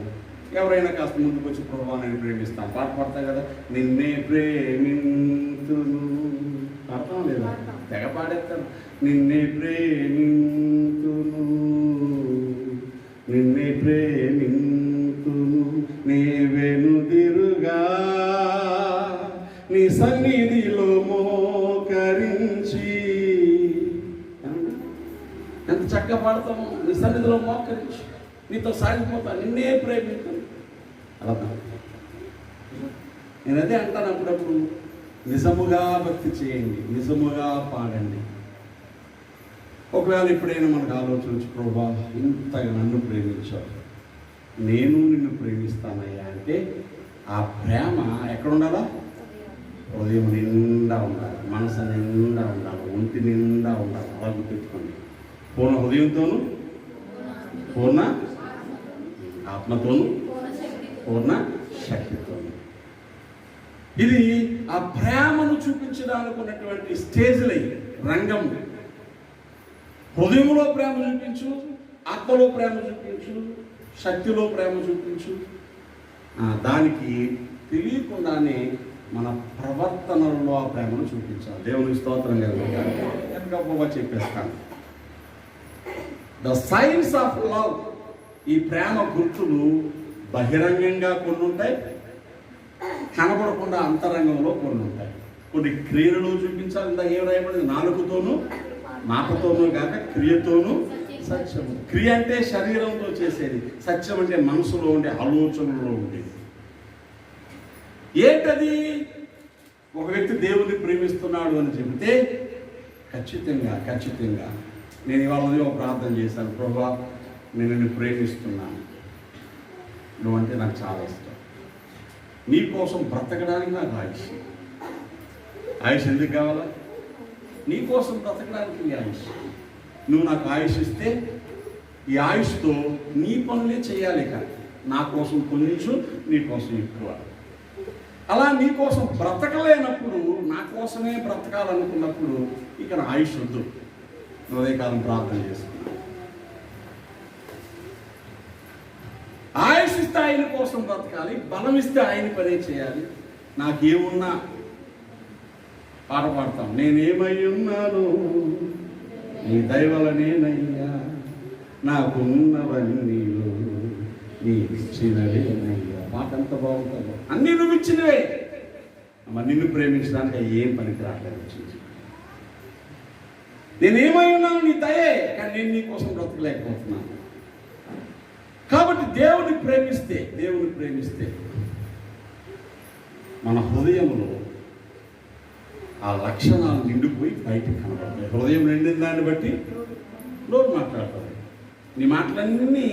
ఎవరైనా కాస్త ముందుకు వచ్చి ప్రభువా నేను ప్రేమిస్తాను పాట పాడతాయి కదా, నిన్నే ప్రేమింతును అర్థం లేదా, తెగ పాడేస్తాను. నిన్నే ప్రేమింతును, నిన్నే ప్రేమింతును, నీ వెనుదిరుగా నీ సన్నిధిలో మోకరించి. ఎంత చక్కగా పాడతాము, నీ సన్నిధిలో మోకరించి నీతో సాగిపోతాను, నిన్నే ప్రేమించాను. అలా నేను అదే అంటాను అప్పుడప్పుడు, నిజముగా భక్తి చేయండి, నిజముగా పాడండి. ఒకవేళ ఎప్పుడైనా మనకు ఆలోచించు, ప్రభువా ఇంతగా నన్ను ప్రేమించావు, నేను నిన్ను ప్రేమిస్తానయ్యా అంటే ఆ ప్రేమ ఎక్కడ ఉండాలా? హృదయం నిండా ఉండాలి, మనసు నిండా ఉండాలి, ఒంటి నిండా ఉండాలి. అలా గుర్తించుకోండి. పూర్ణ హృదయంతోనూ, పూర్ణ ఆత్మతోనూ, పూర్ణ శక్తితోనూ. ఇది ఆ ప్రేమను చూపించడానికి ఉన్నటువంటి స్టేజ్లై రంగం. హృదయంలో ప్రేమ చూపించు, ఆత్మలో ప్రేమ చూపించు, శక్తిలో ప్రేమ చూపించు. దానికి తెలియకుండానే మన ప్రవర్తనలో ఆ ప్రేమను చూపించాలి. దేవునికి స్తోత్రం కలుగుతుంది. చెప్పేస్తాను, ద సైన్స్ ఆఫ్ లవ్. ఈ ప్రేమ గుర్తులు బహిరంగంగా కొన్ని ఉంటాయి, కనబడకుండా అంతరంగంలో కొన్ని ఉంటాయి. కొన్ని క్రియలను చూపించాలి. ఇంత ఏం రాయబడింది? నాలుగుతోనూ మాటతోనూ కాక క్రియతోనూ సత్యము. క్రియ అంటే శరీరంతో చేసేది, సత్యం అంటే మనసులో ఉండే ఆలోచనలో ఉండేది. ఏంటది? ఒక వ్యక్తి దేవుని ప్రేమిస్తున్నాడు అని చెబితే ఖచ్చితంగా నేను ఇవాళ ఉదయం ప్రార్థన చేశాను, ప్రభువా నేను నిన్ను ప్రేమిస్తున్నాను, నువ్వంటే నాకు చాలా ఇష్టం, నీ కోసం బ్రతకడానికి నాకు ఆయుష్ ఎందుకు కావాలా? నీ కోసం బ్రతకడానికి నీ ఆయుష్. నువ్వు నాకు ఆయుష్ ఇస్తే ఈ ఆయుష్తో నీ పనులే చేయాలి, కానీ నా కోసం కొంచెం, నీ కోసం ఎక్కువ. అలా నీ కోసం బ్రతకలేనప్పుడు, నా కోసమే బ్రతకాలనుకున్నప్పుడు ఇక నా ఆయుష్ వద్దు. ఉదయకాలం ప్రార్థన చేసుకున్నాను. ఆయుష్ ఇస్తే ఆయన కోసం బ్రతకాలి, బలం ఇస్తే ఆయన పనే చేయాలి. నాకేమున్నా పాట పాడతాం, నేనేమై ఉన్నాను నీ దయవలనేనయ్యా, నాకున్నవన్నీ నీ ఇచ్చినవేనయ్యా. పాట ఎంత బాగుంటుందో. అన్నీ నువ్వు ఇచ్చినవే. మరి నిన్ను ప్రేమించడానికి ఏం పనికి రావట్లేదు. నేనేమై ఉన్నాను నీ దయే, కానీ నేను నీ కోసం బ్రతకలేకపోతున్నాను. కాబట్టి దేవుని ప్రేమిస్తే మన హృదయంలో ఆ లక్షణాలు నిండిపోయి బయటికి కనబడతాయి. హృదయం నిండిన దాన్ని బట్టి నోరు మాట్లాడుతుంది. నీ మాటలన్నీ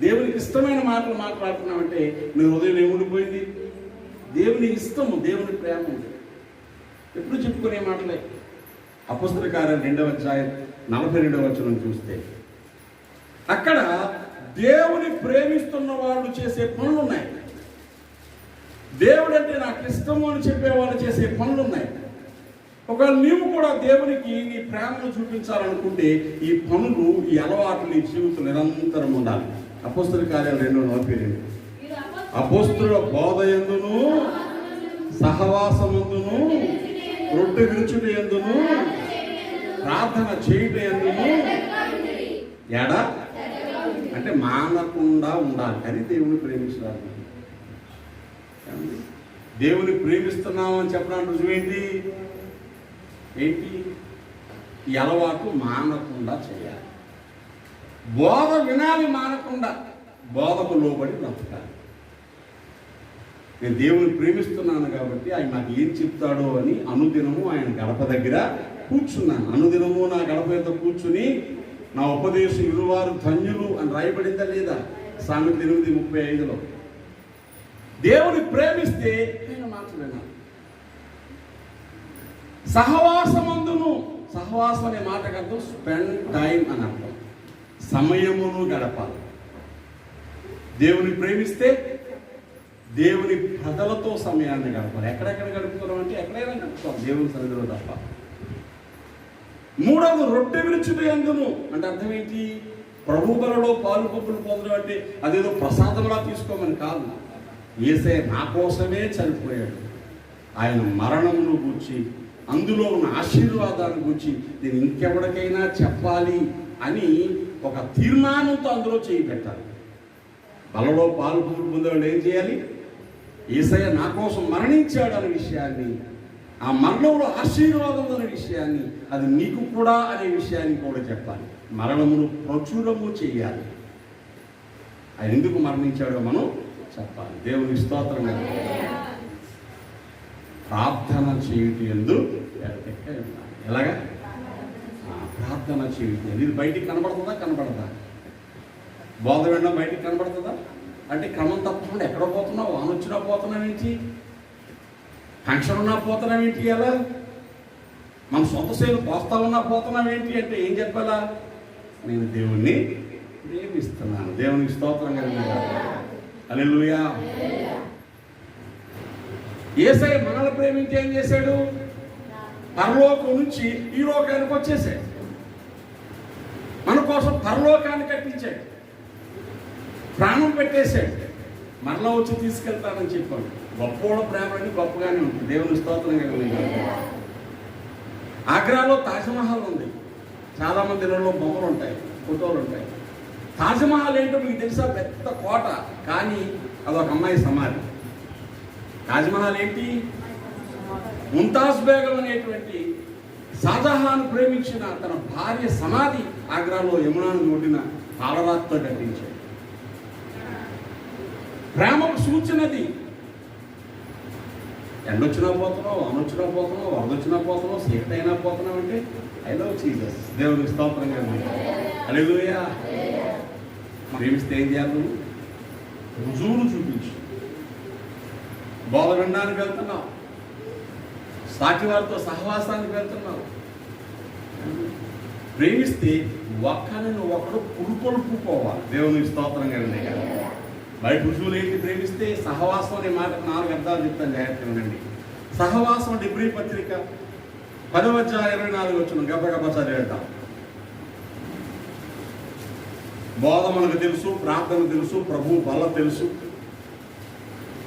దేవునికి ఇష్టమైన మాటలు మాట్లాడుతున్నావంటే నీ హృదయం ఏముండిపోయింది? దేవుని ఇష్టము, దేవుని ప్రేమ ఉంది. ఎప్పుడు చెప్పుకునే మాటలే. అపొస్తలుల కార్యాలు 2వ అధ్యాయం 42వ వచనం చూస్తే అక్కడ దేవుని ప్రేమిస్తున్న వాళ్ళు చేసే పనులు ఉన్నాయి. దేవుడు అంటే నాకు ఇష్టము అని చెప్పే వాళ్ళు చేసే పనులు ఉన్నాయి. ఒకవేళ నీవు కూడా దేవునికి నీ ప్రేమను చూపించాలనుకుంటే ఈ పనులు, ఈ అలవాట్లు నీ జీవితం నిరంతరం ఉండాలి. అపోస్తలుల కార్యాలు 2:42. అపోస్తలుల బోధ యందును సహవాసమందును రొట్టె విరుచుట యందును ప్రార్థన చేయుట యందును ఎడ అంటే మానకుండా ఉండాలి. అది దేవుని ప్రేమించాలి. దేవుని ప్రేమిస్తున్నామని చెప్పడానికి రుజువేంటి? ఏంటి? ఈ అలవాటు మానకుండా చేయాలి. బోధ వినాలి, మానకుండా బోధకు లోబడి బ్రతకాలి. నేను దేవుని ప్రేమిస్తున్నాను కాబట్టి ఆయన నాకు ఏం చెప్తాడో అని అనుదినము ఆయన గడప దగ్గర కూర్చున్నాను. అనుదినము నా గడప మీద కూర్చుని నా ఉపదేశం ఇరువారు ధన్యులు అని రాయబడిందా లేదా? సామెతలు 8:35. దేవుని ప్రేమిస్తే నేను మాట్లాడినాను. సహవాసమందును, సహవాసం అనే మాటకు అర్థం స్పెండ్ టైం అని అర్థం, సమయమును గడపాలి. దేవుని ప్రేమిస్తే దేవుని ప్రజలతో సమయాన్ని గడపాలి. ఎక్కడెక్కడ గడుపుతున్నాం అంటే ఎక్కడైనా గడుపుతాం, దేవుని సన్నిధిలో తప్ప. 3వది రొట్టె విరుచుట యందును అంటే అర్థం ఏంటి? ప్రభు బలలో పాలు పప్పులు పొందడం అంటే అదేదో ప్రసాదంలా తీసుకోమని కాదు. యేసయ్య నా కోసమే చనిపోయాడు. ఆయన మరణమును గూర్చి, అందులో ఉన్న ఆశీర్వాదాన్ని గూర్చి నేను ఇంకెవరికైనా చెప్పాలి అని ఒక తీర్మానంతో అందులో చేయి పెట్టాలి. బలలో పాలు పప్పులు పొందేవాళ్ళు ఏం చేయాలి? యేసయ్య నా కోసం మరణించాడు అనే విషయాన్ని, ఆ మరణంలో ఆశీర్వాదం అనే విషయాన్ని, అది నీకు కూడా అనే విషయాన్ని కూడా చెప్పాలి. మరణమును ప్రచురము చేయాలి. ఆయన ఎందుకు మరణించాడో మనం చెప్పాలి. దేవుని స్తోత్రం. ప్రార్థన చేయుట యందు ఎలాగా? ప్రార్థన చేయుట. ఇది బయటికి కనబడుతుందా? కనబడదా? బోధ వినడం బయటికి కనబడుతుందా? అంటే క్రమం తప్పకుండా ఎక్కడ పోతున్నావు? వాన వచ్చినా పోతున్నావు ఏంటి? ఫంక్షన్ ఉన్నా పోతున్నావు ఏంటి? ఎలా మన సొంత సేలు పోస్తా ఉన్నా పోతున్నావు ఏంటి అంటే ఏం చెప్పాలా? నేను దేవుణ్ణి ప్రేమిస్తున్నాను. దేవునికి స్తోత్రం కలిగిన హల్లెలూయా. యేసయ్య మనల్ని ప్రేమించి ఏం చేశాడు? పరలోకం నుంచి ఈ లోకానికి వచ్చేసాడు. మన కోసం పరలోకాన్ని కట్టించాడు, ప్రాణం పెట్టేశాడు, మరలా వచ్చి తీసుకెళ్తానని చెప్పాడు. గొప్పవాళ్ళ ప్రేమ అని గొప్పగానే ఉంటుంది. దేవుని స్తోత్రం కలిగిన. ఆగ్రాలో తాజ్మహల్ ఉంది. చాలామంది ఇళ్ళలో బొమ్మలు ఉంటాయి, ఫోటోలు ఉంటాయి. తాజ్మహల్ ఏంటో మీకు తెలుసా? పెద్ద కోట, కానీ అదొక అమ్మాయి సమాధి. తాజ్మహల్ ఏంటి? ముంతాజ్ బేగం అనేటువంటి షాజహాన్ ప్రేమించిన తన భార్య సమాధి ఆగ్రాలో యమునాను ఒడ్డిన పాలరాతితో కట్టించాడు. ప్రేమకు సూచనది. ఎండొచ్చినా పోతున్నావు, వానొచ్చినా పోతున్నావు, వరదొచ్చినా పోతున్నావు, సీత అయినా పోతున్నావు అంటే ఐ లవ్ జీసస్. దేవునికి స్తోత్రంగా ఉంది. హల్లెలూయా. ప్రేమిస్తే ఏం చేయాలి? రుజువును చూపించు. బోధ వినడానికి వెళ్తున్నావు, సాటి వారితో సహవాసానికి వెళ్తున్నావు. ప్రేమిస్తే ఒకరిని ఒకరు పురుకొల్పుకోవాలి. దేవునికి స్తోత్రంగా ఉంది. బయట రుజువులు ఏంటి? ప్రేమిస్తే సహవాసం అనే మాటకు 4 అర్థాలు చెప్తాను, జాగ్రత్తగా ఉండండి. సహవాసం అంటే ఇబ్రీ పత్రిక 10:24 గబగబా చదివేద్దాం. బోధ మనకు తెలుసు, ప్రార్థన తెలుసు, ప్రభు బల తెలుసు.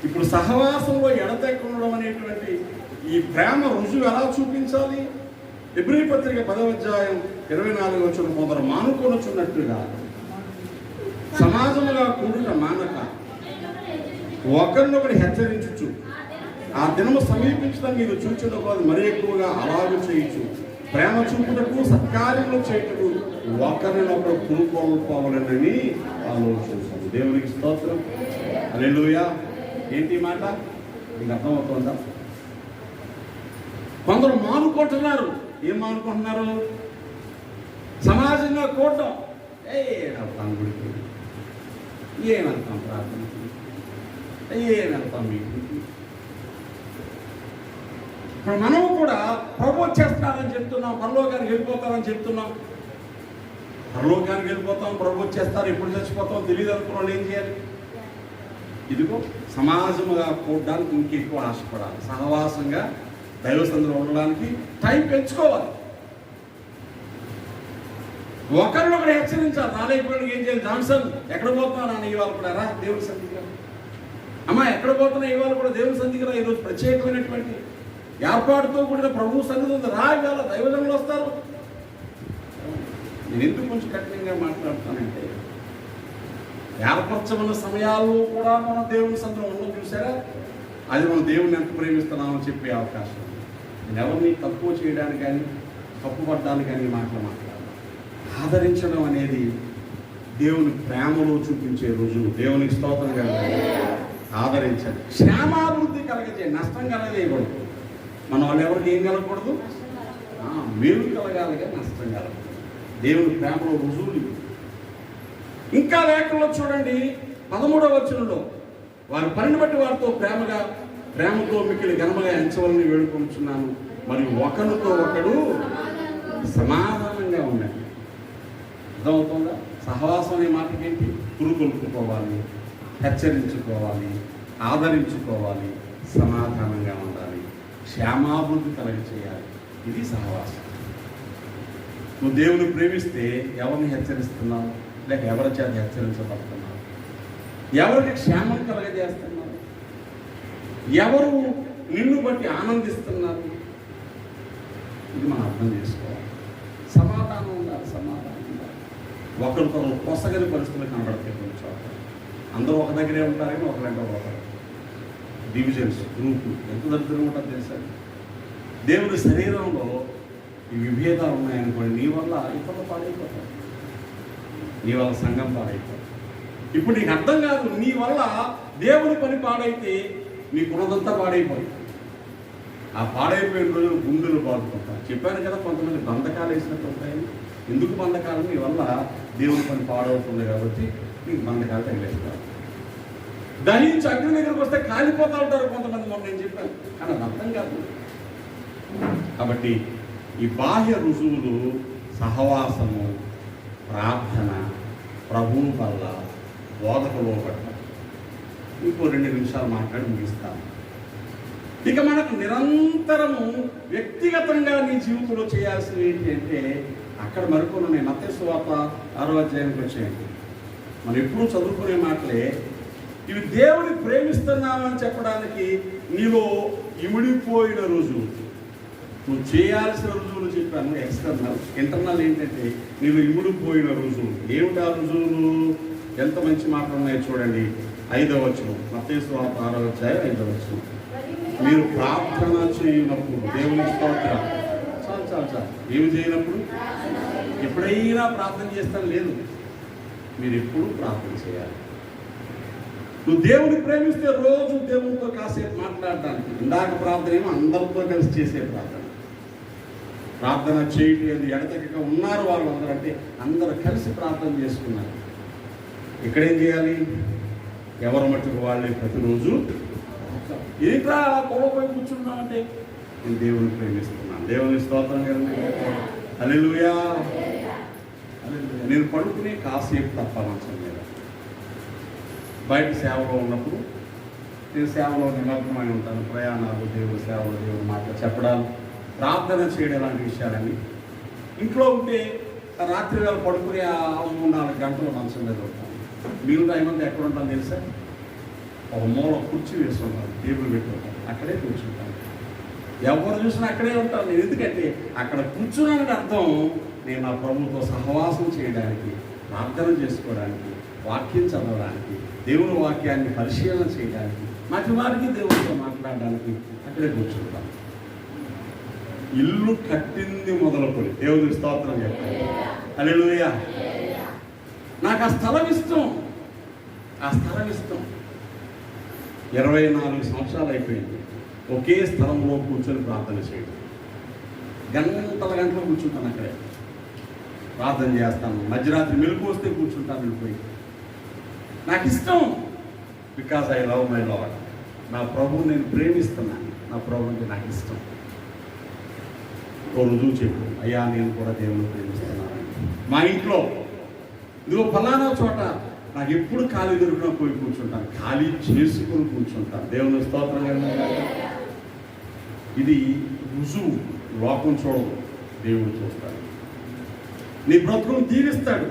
ఇప్పుడు సహవాసంలో ఎడతెక్కడం అనేటువంటి ఈ ప్రేమ రుజువు ఎలా చూపించాలి? ఇబ్రీ పత్రిక 10:24 కొందరు మానుకొనుచున్నట్టుగా సమాజముగా కూడుట మానక ఒకరినొకరు హెచ్చరించుచు ఆ దినము సమీపించడం మీరు చూచుటకు అది మరీ ఎక్కువగా అలాగే చేయొచ్చు. ప్రేమ చూపుటకు, సత్కార్యములు చేయుటకు ఒకరినొకరు పురుకోవాలని ఆలోచించారు. దేవునికి స్తోత్రం. హల్లెలూయా. ఏంటి మాట? మీకు అర్థమవుతుందా? కొందరు మానుకుంటున్నారు. ఏం మానుకుంటున్నారు? సమాజంగా కూడటం. వెళ్తాం గుడికి, ఏం వెళ్తాం ప్రార్థనకి, ఏం వెళ్తాం మీటింగ్కి. ఇప్పుడు మనము కూడా ప్రభు వచ్చేస్తారని చెప్తున్నాం, పరలోకానికి వెళ్ళిపోతారని చెప్తున్నాం. పరలోకానికి వెళ్ళిపోతాం, ప్రభు వచ్చేస్తారు, ఎప్పుడు చచ్చిపోతాం తెలియదు అనుకున్న వాళ్ళు ఏం చేయాలి? ఇదిగో సమాజముగా కూడడానికి ఇంకెక్కువ ఆశపడాలి, సహవాసంగా దైవ సందులో ఉండడానికి టైం పెంచుకోవాలి, ఒకరినొకరు హెచ్చరించాలి. నాలుగు ఏం చేయాలి? జాన్సన్ ఎక్కడ పోతున్నావు నాన్న ఇవాళ కూడా రా దేవుని సంధిగా, అమ్మ ఎక్కడ పోతున్నా ఇవాళ కూడా దేవుని సంధిగా రా, ఈరోజు ప్రత్యేకమైనటువంటి ఏర్పాటుతో కూడిన ప్రభు సన్నిధి ఉంది, రా ఇవాళ దైవజనులు వస్తారు. నేను ఎందుకు కొంచెం కఠినంగా మాట్లాడుతానంటే, ఏర్పరచమన్న సమయాల్లో కూడా మనం దేవుని సందులో ఉండడం చూసారా, అది మనం దేవుని ఎంత ప్రేమిస్తున్నామని చెప్పే అవకాశం. నేను ఎవరిని తక్కువ చేయడానికి కానీ తప్పుపడడానికి కానీ మాట్లాడాలి. ఆదరించడం అనేది దేవుని ప్రేమలో చూపించే రుజువు. దేవునికి స్తోత్రం కలగాలి. ఆదరించండి, క్షేమాభివృద్ధి కలగజేయండి, నష్టం కలగజేయకూడదు. మన వాళ్ళు ఎవరికి ఏం కలగకూడదు? మేలు కలగాలిగా, నష్టం కలగకూడదు. దేవుని ప్రేమలో రుజువులు. ఇంకా లేఖలో చూడండి 13వ వచనంలో, వారి పనిని బట్టి వారితో ప్రేమతో మిక్కిలి ఘనముగా ఎంచవలని వేడుకొంటున్నాను, మరియు ఒకరితో ఒకడు సమాధానంగా ఉండండి. అర్థమవుతుందా? సహవాసం అనే మాటకేంటి? పురుగొల్పుకోవాలి, హెచ్చరించుకోవాలి, ఆదరించుకోవాలి, సమాధానంగా ఉండాలి, క్షేమాభివృద్ధి కలగచేయాలి. ఇది సహవాసం. నువ్వు దేవుని ప్రేమిస్తే ఎవరిని హెచ్చరిస్తున్నావు, లేక ఎవరి చేత హెచ్చరించబడుతున్నావు, ఎవరికి క్షేమం కలగజేస్తున్నారు, ఎవరు నిన్ను బట్టి ఆనందిస్తున్నారు, ఇది మనం అర్థం చేసుకోవాలి. సమాధానం ఉండాలి, సమాధానం ఉండాలి. ఒకరికొకరు పొసగని పరిస్థితులు కనబడతాయి. కొంచెం అందరూ ఒక దగ్గరే ఉంటారని ఒకరంటే ఒకరు డివిజన్స్, గ్రూపు ఎంత దరిద్రంగా ఉంటుందో తెలుసా? దేవుని శరీరంలో ఈ విభేదాలు ఉన్నాయనుకోండి, నీ వల్ల ఇతరులు పాడైపోతారు, నీ వల్ల సంఘం పాడైపోతుంది. ఇప్పుడు నీకు అర్థం కాదు, నీ వల్ల దేవుని పని పాడైతే నీకున్నదంతా పాడైపోయింది. ఆ పాడైపోయిన రోజులు గుండెలు బాదుకుంటారు. చెప్పాను కదా, కొంతమంది బంధకాలు వేసినట్టు ఉంటాయని. ఎందుకు బంధకాలు? నీ వల్ల దేవుని పని పాడవుతుంది కాబట్టి నీకు బంధకాలు తగిలేస్తారు. దహించి అగ్ని దగ్గరకు వస్తే కాలిపోతూ ఉంటారు కొంతమంది. మొన్న నేను చెప్పాను, కానీ అది అర్థం కాదు. కాబట్టి ఈ బాహ్య రుజువులు సహవాసము, ప్రార్థన, ప్రభువు వల్ల బోధకులో పడతాం. ఇంకో 2 నిమిషాలు మాట్లాడి ముగిస్తాను. ఇక మనకు నిరంతరము వ్యక్తిగతంగా నీ జీవితంలో చేయాల్సింది ఏంటి అంటే, అక్కడ మరికొన్ని నేను మత్తయి సువార్త 6వ అధ్యాయానికి వచ్చేయండి. మనం ఎప్పుడూ చదువుకునే మాటలే ఇవి. దేవుని ప్రేమిస్తున్నామని చెప్పడానికి నీలో ఇమిడిపోయిన రుజువు, నువ్వు చేయాల్సిన రుజువులు చెప్పాను. ఎక్స్టర్నల్, ఇంటర్నల్ ఏంటంటే నీలో ఇమిడిపోయిన రుజువులు. ఏమిటి ఆ రుజువులు? ఎంత మంచి మాటలు ఉన్నాయో చూడండి. 5వ వచనం, మత్తయి సువార్త 6వ అధ్యాయం 5వ వచనం. మీరు ప్రార్థన చేయనప్పుడు, దేవుని స్తోత్రం, చాలు ఏమి చేయనప్పుడు, ఎప్పుడైనా ప్రార్థన చేస్తాను లేదు, మీరు ఎప్పుడు ప్రార్థన చేయాలి. నువ్వు దేవుని ప్రేమిస్తే రోజు దేవునితో కాసేపు మాట్లాడడానికి. ఇందాక ప్రార్థన ఏమో అందరితో కలిసి చేసే ప్రార్థన చేయట్లేదు, ఎడతెగక ఉన్నారు వాళ్ళు అందరూ, అంటే అందరూ కలిసి ప్రార్థన చేసుకున్నారు. ఇక్కడేం చేయాలి? ఎవరు మట్టుకు వాళ్ళే ప్రతిరోజు ఏంట్రా అలా కొవ్వపోయి కూర్చున్నామంటే, నేను దేవుని ప్రేమిస్తున్నాను. దేవుని స్తోత్రం కదా. హల్లెలూయా. నేను పడుకునే కాసేపు తప్ప మంచం మీద. బయట సేవలో ఉన్నప్పుడు నేను సేవలో నిమగ్నమై ఉంటాను. ప్రయాణాలు, దేవుడి సేవలు, దేవుడి మాటలు చెప్పడాలు, ప్రార్థన చేయడం లాంటి విషయాలన్నీ. ఇంట్లో ఉంటే రాత్రి వేళ పడుకునే 3-4 గంటలు మంచం మీద ఉంటాను. మీరు టైం అంతా ఎక్కడ ఉంటాను తెలుసా? ఒక మూల కుర్చీ వేసుకుంటాను, టేబుల్ పెట్టుకుంటాను, అక్కడే కూర్చుంటాను. ఎవరు చూసినా అక్కడే ఉంటాను నేను. ఎందుకంటే అక్కడ కూర్చున్నానని అర్థం నేను నా ప్రభువుతో సహవాసం చేయడానికి, ప్రార్థన చేసుకోవడానికి, వాక్యం చదవడానికి, దేవుని వాక్యాన్ని పరిశీలన చేయడానికి, మాటికి దేవుడితో మాట్లాడడానికి అక్కడే కూర్చుంటాను. ఇల్లు కట్టింది మొదలుకొని దేవుని స్తోత్రం చెప్పాలి. హల్లెలూయా. నాకు ఆ స్థలం ఇష్టం, ఆ స్థలం ఇష్టం. 24 సంవత్సరాలు అయిపోయింది ఒకే స్థలంలో కూర్చొని ప్రార్థన చేయడం. గంటలు కూర్చుంటాను, అక్కడే ప్రార్థన చేస్తాను. మధ్యరాత్రి మెలుకు వస్తే కూర్చుంటాను వెళ్ళిపోయి. నాకు ఇష్టం, because I love my lord. నా ప్రభువు నేను ప్రేమిస్తున్నాను, నా ప్రభు అంటే నాకు ఇష్టం. ఓ రుజువు చెప్పు, అయ్యా నేను కూడా దేవుని ప్రేమిస్తున్నాను. మా ఇంట్లో ఇదిగో ఫలానా చోట నాకు ఎప్పుడు ఖాళీ దొరికినా పోయి కూర్చుంటాను, ఖాళీ చేసుకుని కూర్చుంటాను. దేవుని స్తోత్రం కలుగును గాక. ఇది రుజువు. లోకం చూడదు, దేవుడు చూస్తాడు. నీ బ్రతుకును దీవిస్తాడు.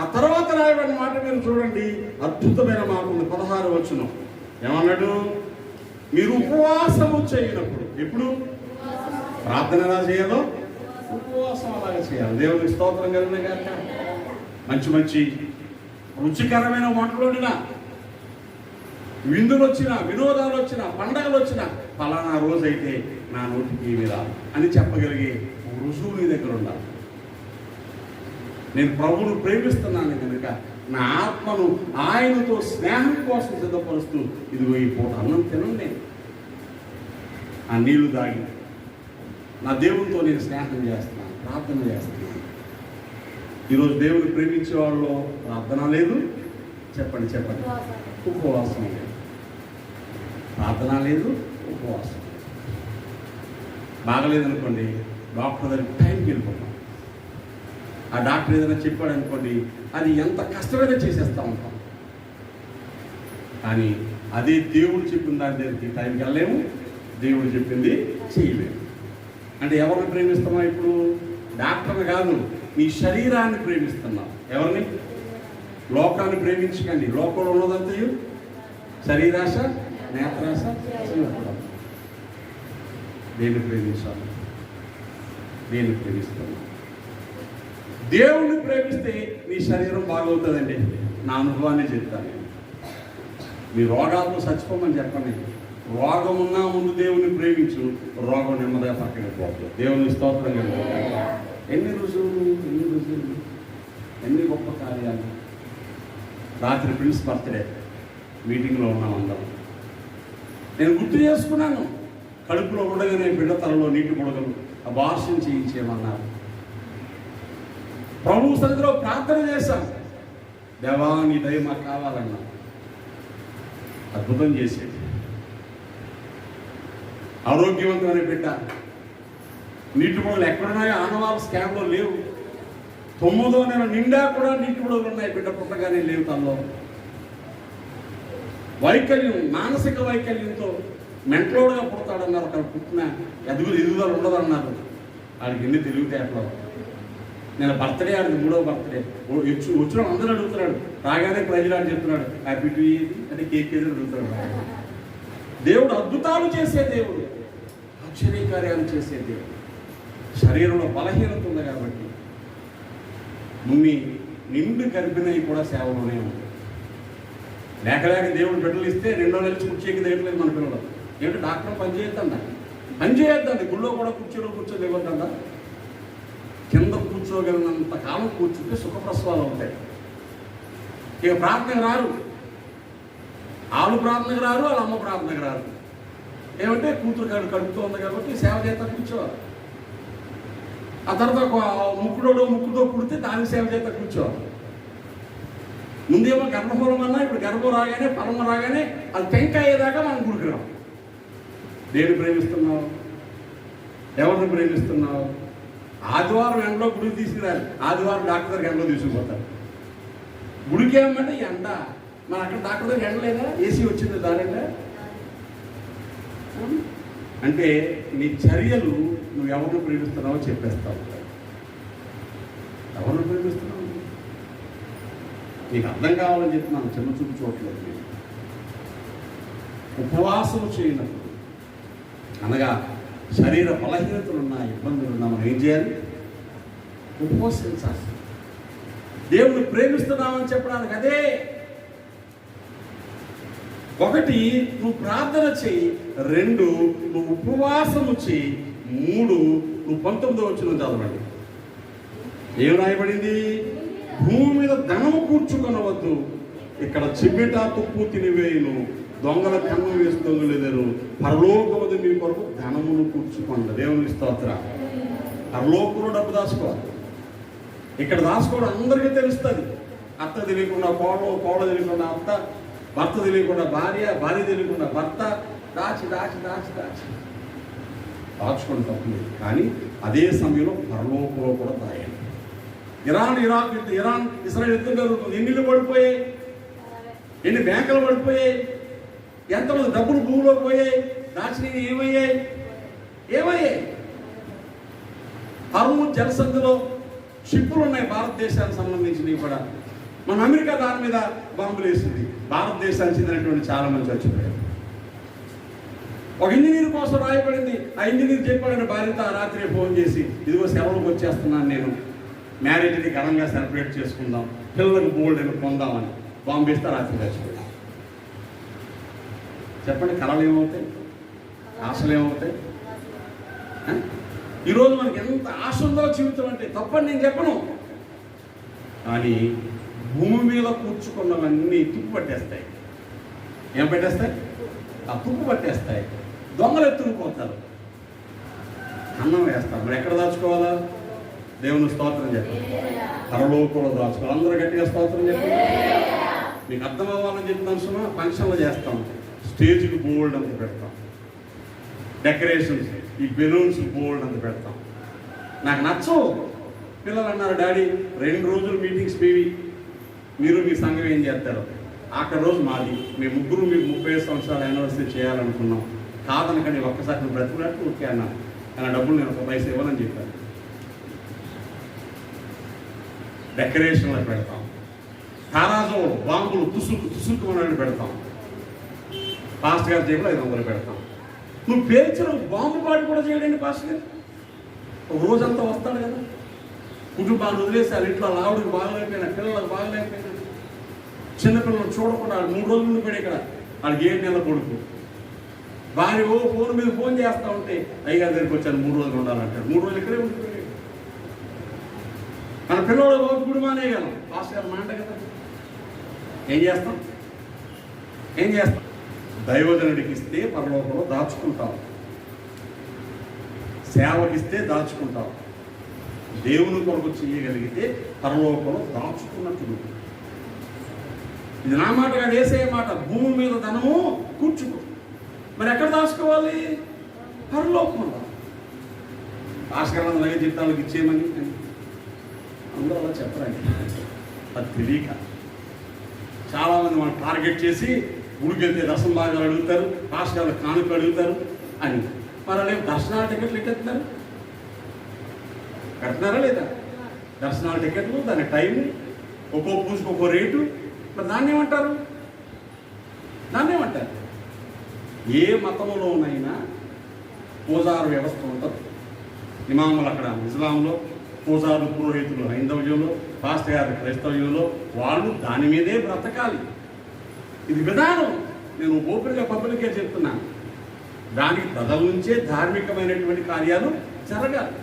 ఆ తర్వాత రాయబడిన మాట మీరు చూడండి, అద్భుతమైన మాట ఉంది. 16వ వచనం ఏమన్నాడు? మీరు ఉపవాసము చేయనప్పుడు. ఎప్పుడు ప్రార్థన ఎలా చేయాలో ఉపవాసం అలాగే చేయాలి. దేవునికి స్తోత్రం కలుగును గాక. మంచి మంచి రుచికరమైన వంటలు వండినా, విందులు వచ్చినా, వినోదాలు వచ్చినా, పండగలు వచ్చినా, ఫలానా రోజైతే నా నోటికి ఏమి రాదు అని చెప్పగలిగే రుజువు నీ దగ్గర ఉండాలి. నేను ప్రభువును ప్రేమిస్తున్నాను కనుక నా ఆత్మను ఆయనతో స్నేహం కోసం సిద్ధపరుస్తూ ఇదిగో ఈ పూట అన్నం తినండి, ఆ నీళ్లు తాగి నా దేవునితో నేను స్నేహం చేస్తున్నాను, ప్రార్థన చేస్తున్నాను. ఈరోజు దేవుని ప్రేమించే వాళ్ళు ప్రార్థన లేదు. చెప్పండి చెప్పండి. ఉపవాసం లేదు, ప్రార్థన లేదు, ఉపవాసం బాగలేదనుకోండి, డాక్టర్ దగ్గరికి టైంకి వెళ్ళిపోతాం. ఆ డాక్టర్ ఏదైనా చెప్పాడు అనుకోండి, అది ఎంత కష్టమైనా చేసేస్తూ ఉంటాం. కానీ అదే దేవుడు చెప్పిన దాని దగ్గరికి టైంకి వెళ్ళలేము, దేవుడు చెప్పింది చేయలేము. అంటే ఎవరిని ప్రేమిస్తున్నాం ఇప్పుడు? డాక్టర్ని కాదు, నీ శరీరాన్ని ప్రేమిస్తున్నాం. ఎవరిని? లోకాన్ని ప్రేమించకండి. లోకంలో ఉన్నదంతయు శరీరాశ, నేత్రాశ, దేన్ని ప్రేమించాలి? దేన్ని ప్రేమిస్తున్నాం? దేవుణ్ణి ప్రేమిస్తే నీ శరీరం బాగవుతుందండి. నా అనుభవాన్ని చెప్తాను. మీ రోగాలతో చచ్చిపోమని చెప్పండి. రోగం ఉన్నా ముందు దేవుని ప్రేమించు, రోగం నెమ్మదిగా పక్కన పోతుంది. దేవుని స్తోత్రం కలుగును. ఎన్ని రుజువులు, ఎన్ని గొప్ప కార్యాలు. రాత్రి ప్రిన్స్ బర్త్డే మీటింగ్లో ఉన్నాం అందరం. నేను గుర్తు చేసుకున్నాను, కడుపులో ఉండగానే బిడ్డ తలలో నీటి బుడగలు అబార్షన్ చేయించేయమన్నారు. ప్రభువు సన్నిధిలో ప్రార్థన చేశాం, దేవా నీ దయ మాకు కావాలన్నా. అద్భుతం చేసేది. ఆరోగ్యవంతమైన బిడ్డ, నీటి బుడగలు ఎక్కడున్నాయో ఆనవాళ్ళ స్కాన్లో లేవు. 9వ నెల నిండా కూడా నీటి బుడగలు ఉన్నాయి. బిడ్డ పుట్టగానే లేవు తనలో. వైకల్యం, మానసిక వైకల్యంతో మెంటలోడుగా పుడతాడన్నారు. అక్కడ పుట్టిన ఎదుగుదల ఉండదన్నారు. వాడికి ఎన్ని తెలివితేటలో. నేను బర్త్డే, ఆడికి 3వ బర్త్డే. వచ్చిన అందరూ అడుగుతున్నాడు, రాగానే ప్రైజ్లాడు చెప్తున్నాడు, హ్యాపీ టు ఏది అంటే కేక్ ఏది అడుగుతున్నాడు. దేవుడు అద్భుతాలు చేసే దేవుడు, ఆశ్చర్యకార్యాలు చేసే దేవుడు. శరీరంలో బలహీనత ఉంది కాబట్టి నిండు గర్భిణి కూడా సేవలోనే ఉంది. లేక దేవుడు బిడ్డలు ఇస్తే 2వ నెల కుర్చీకి దేయట్లేదు మన పిల్లలు. ఏమిటి డాక్టర్ పని చేయొద్దండి. గుళ్ళో కూడా కుర్చీలో కూర్చొని ఇవ్వద్దంట. కింద కూర్చోగలిగినంత కాలం కూర్చుంటే సుఖప్రసవాలు అవుతాయి. ఇక ప్రార్థనకు రారు, ఆలు ప్రార్థనకు రారు, వాళ్ళ అమ్మ ప్రార్థనకు రారు. ఏమంటే కూతురు కడుపుతో ఉంది కాబట్టి సేవ చేత కూర్చోవాలి. ఆ తర్వాత ముక్కుతో పుడితే దాని సేవ చేత కూర్చోవాలి. ముందేమో గర్భఫలం అన్నా, ఇప్పుడు గర్భం రాగానే ఫలం రాగానే అది టెంకాయ అయ్యేదాకా మనం గుడికిరాం. దేన్ని ప్రేమిస్తున్నావు? ఎవరిని ప్రేమిస్తున్నావు? ఆదివారం ఎండలో గుడికి తీసుకురాలి, ఆదివారం డాక్టర్ దగ్గర ఎండలో తీసుకుపోతారు. గుడికి ఏమంటే ఎండ, మన అక్కడ డాక్టర్ దగ్గర ఎండ లేదా? ఏసీ వచ్చింది దానిండా. అంటే నీ చర్యలు నువ్వు ఎవరిని ప్రేమిస్తున్నావో చెప్పేస్తావు. ఎవరిని ప్రేమిస్తున్నావు నీకు అర్థం కావాలని చెప్తున్నాను. చిన్న చూపు చూడలేదు. ఉపవాసము చేయనప్పుడు అనగా శరీర బలహీనతలున్నా, ఇబ్బందులున్నా మనం ఏం చేయాలి? ఉపవాసించాలి. దేవుని ప్రేమిస్తున్నామని చెప్పడానికి అదే. 1 నువ్వు ప్రార్థన చెయ్యి, 2 నువ్వు ఉపవాసము చెయ్యి, 3 నువ్వు 19వ వచనం చదవండి. ఏం రాయబడింది? భూమి మీద ధనము కూర్చుకొనవద్దు, ఇక్కడ చిమ్మిట తుప్పు తినివేయును, దొంగల కన్ను వేసి దొంగలేదరు, పరలోకముది మీ కొరకు ధనమును కూర్చుకోండి. దేవుని స్తోత్రం. పరలోకంలో డబ్బు దాచుకోవాలి. ఇక్కడ దాచుకోవడం అందరికీ తెలుస్తుంది. అత్త తెలియకుండా కోడ తెలియకుండా అత్త, భర్త తెలియకుండా భార్య తెలియకుండా భర్త దాచుకోండి తప్పలేదు. కానీ అదే సమయంలో పరలోకంలో కూడా దాయండి. ఇరాన్ ఇస్రాయల్ యుద్ధం జరుగుతుంది. ఎన్ని ఇళ్ళు పడిపోయాయి, ఎన్ని బ్యాంకులు పడిపోయాయి, ఎంతమంది డబ్బులు భూమిలో పోయాయి, దాచినవి ఏమయ్యాయి. హర్ముజ్ జలసంధిలో షిప్పులు ఉన్నాయి భారతదేశానికి సంబంధించినవి కూడా. మన అమెరికా దాని మీద బాంబులు వేసింది, భారతదేశానికి చెందినటువంటి చాలా మంది చచ్చిపోయారు. ఒక ఇంజనీర్ కోసం రాయబడింది. ఆ ఇంజనీర్ చెప్పాడని భార్యతో ఆ రాత్రి ఫోన్ చేసి, ఇదిగో సెలవులకు వచ్చేస్తున్నాను నేను, మ్యారేజ్ని ఘనంగా సెలబ్రేట్ చేసుకుందాం, పిల్లలకు బోల్డ్ అని పొందామని బాంబు వేస్తే రాత్రి చచ్చిపోయాడు. చెప్పండి, కళలు ఏమవుతాయి, ఆశలు ఏమవుతాయి? ఈరోజు మనకి ఎంత ఆశ ఉందో జీవితం అంటే, తప్పని నేను చెప్పను, కానీ భూమి మీద కూర్చుకున్నవన్నీ తుప్పు పట్టేస్తాయి. ఏం పట్టేస్తాయి? ఆ తుప్పు పట్టేస్తాయి. దొంగలు ఎత్తుకుపోతారు, అన్నం వేస్తారు. మరి ఎక్కడ దాచుకోవాలా? దేవుని స్తోత్రం చెప్పండి. పరలోకంలో దాచుకోవాలి. అందరూ గట్టిగా స్తోత్రం చెప్పండి. మీకు అర్థం అవ్వాలని చెప్తున్నాను. సుమా, ఫంక్షన్లు చేస్తాం, స్టేజ్కి బోల్డ్ అంత పెడతాం, డెకరేషన్స్, ఈ బెలూన్స్ బోల్డ్ అంత పెడతాం. నాకు నచ్చవు. పిల్లలు అన్నారు, డాడీ 2 రోజులు మీటింగ్స్ మీవి, మీరు మీ సంఘం ఏం చేస్తారు? ఆఖరి రోజు మాది, మీ ముగ్గురు మీకు 35 సంవత్సరాల యానివర్సరీ చేయాలనుకున్నాం, కాదనకండి, ఒక్కసారి నువ్వు బ్రతుకున్నట్టు ఓకే అన్నాను, కానీ డబ్బులు నేను 1 పైసా ఇవ్వాలని చెప్పాను. డెకరేషన్లకు పెడతాం, తారాజు బాంబులు తుసుకు అని పెడతాం, పాస్టర్ గారి జేబులో 500 పెడతాం. నువ్వు పేర్చిన బాంబు పాటు కూడా చేయడండి పాస్టర్ గారు. ఒక రోజంతా వస్తాడు కదా, కుటుంబాన్ని వదిలేసారు, ఇంట్లో ఆవిడకి బాగలేకపోయినా, పిల్లలకు బాగలేకపోయినా, చిన్నపిల్లలు చూడకుండా 3 రోజుల ముందు పడి ఇక్కడ వాళ్ళకి 7 నెలల కొడుకు భార్య ఫోన్ మీద ఫోన్ చేస్తూ ఉంటే, అయ్యగారి దగ్గరికి వచ్చాను 3 రోజులు ఉండాలంటాడు. 3 రోజులు ఇక్కడే ఉండిపోయాడు. మన పిల్లవాడు బాబు కుటుంబానే కదా, పాస్టర్ గారు మాట కదా. ఏం చేస్తాం? దైవజనుడికి ఇస్తే పరలోకంలో దాచుకుంటాం, సేవకిస్తే దాచుకుంటాం, దేవుని కొరకు చేయగలిగితే పరలోకంలో దాచుకున్నట్టు. ఇది నా మాట కాదు, యేసయ్య మాట. భూమి మీద ధనము కూర్చుకో. మరి ఎక్కడ దాచుకోవాలి? పరలోకంలో. భాస్కరాన్ని అలాగే జీవితాలకు ఇచ్చేయమని అందరూ అలా చెప్పరండి, అది తెలియక చాలామంది మనం టార్గెట్ చేసి గుడికి వెళ్తే దర్శనం బాగా అడుగుతారు, భాస్కర్లు కానుక అడుగుతారు అని. మరి అలాగే దర్శనాల టికెట్లు ఎట్టేస్తున్నారు, కడుతున్నారా లేదా? దర్శనాల టికెట్లు, దాని టైము, ఒక్కో పూజకు ఒక్కో రేటు. మరి దాన్ని ఏమంటారు? ఏ మతంలోనైనా పూజారు వ్యవస్థ ఉంటుంది. ఇమాములు అక్కడ ఇస్లాంలో, పూజారు పురోహితులు హైందవ్యంలో, పాస్టర్ గారు క్రైస్తవ్యంలో, వాళ్ళు దాని మీదే బ్రతకాలి. ఇది విధానం. నేను ఓపెన్గా పబ్లిక్గా చెప్తున్నాను. దానికి ప్రజల నుంచే ధార్మికమైనటువంటి కార్యాలు జరగాలి.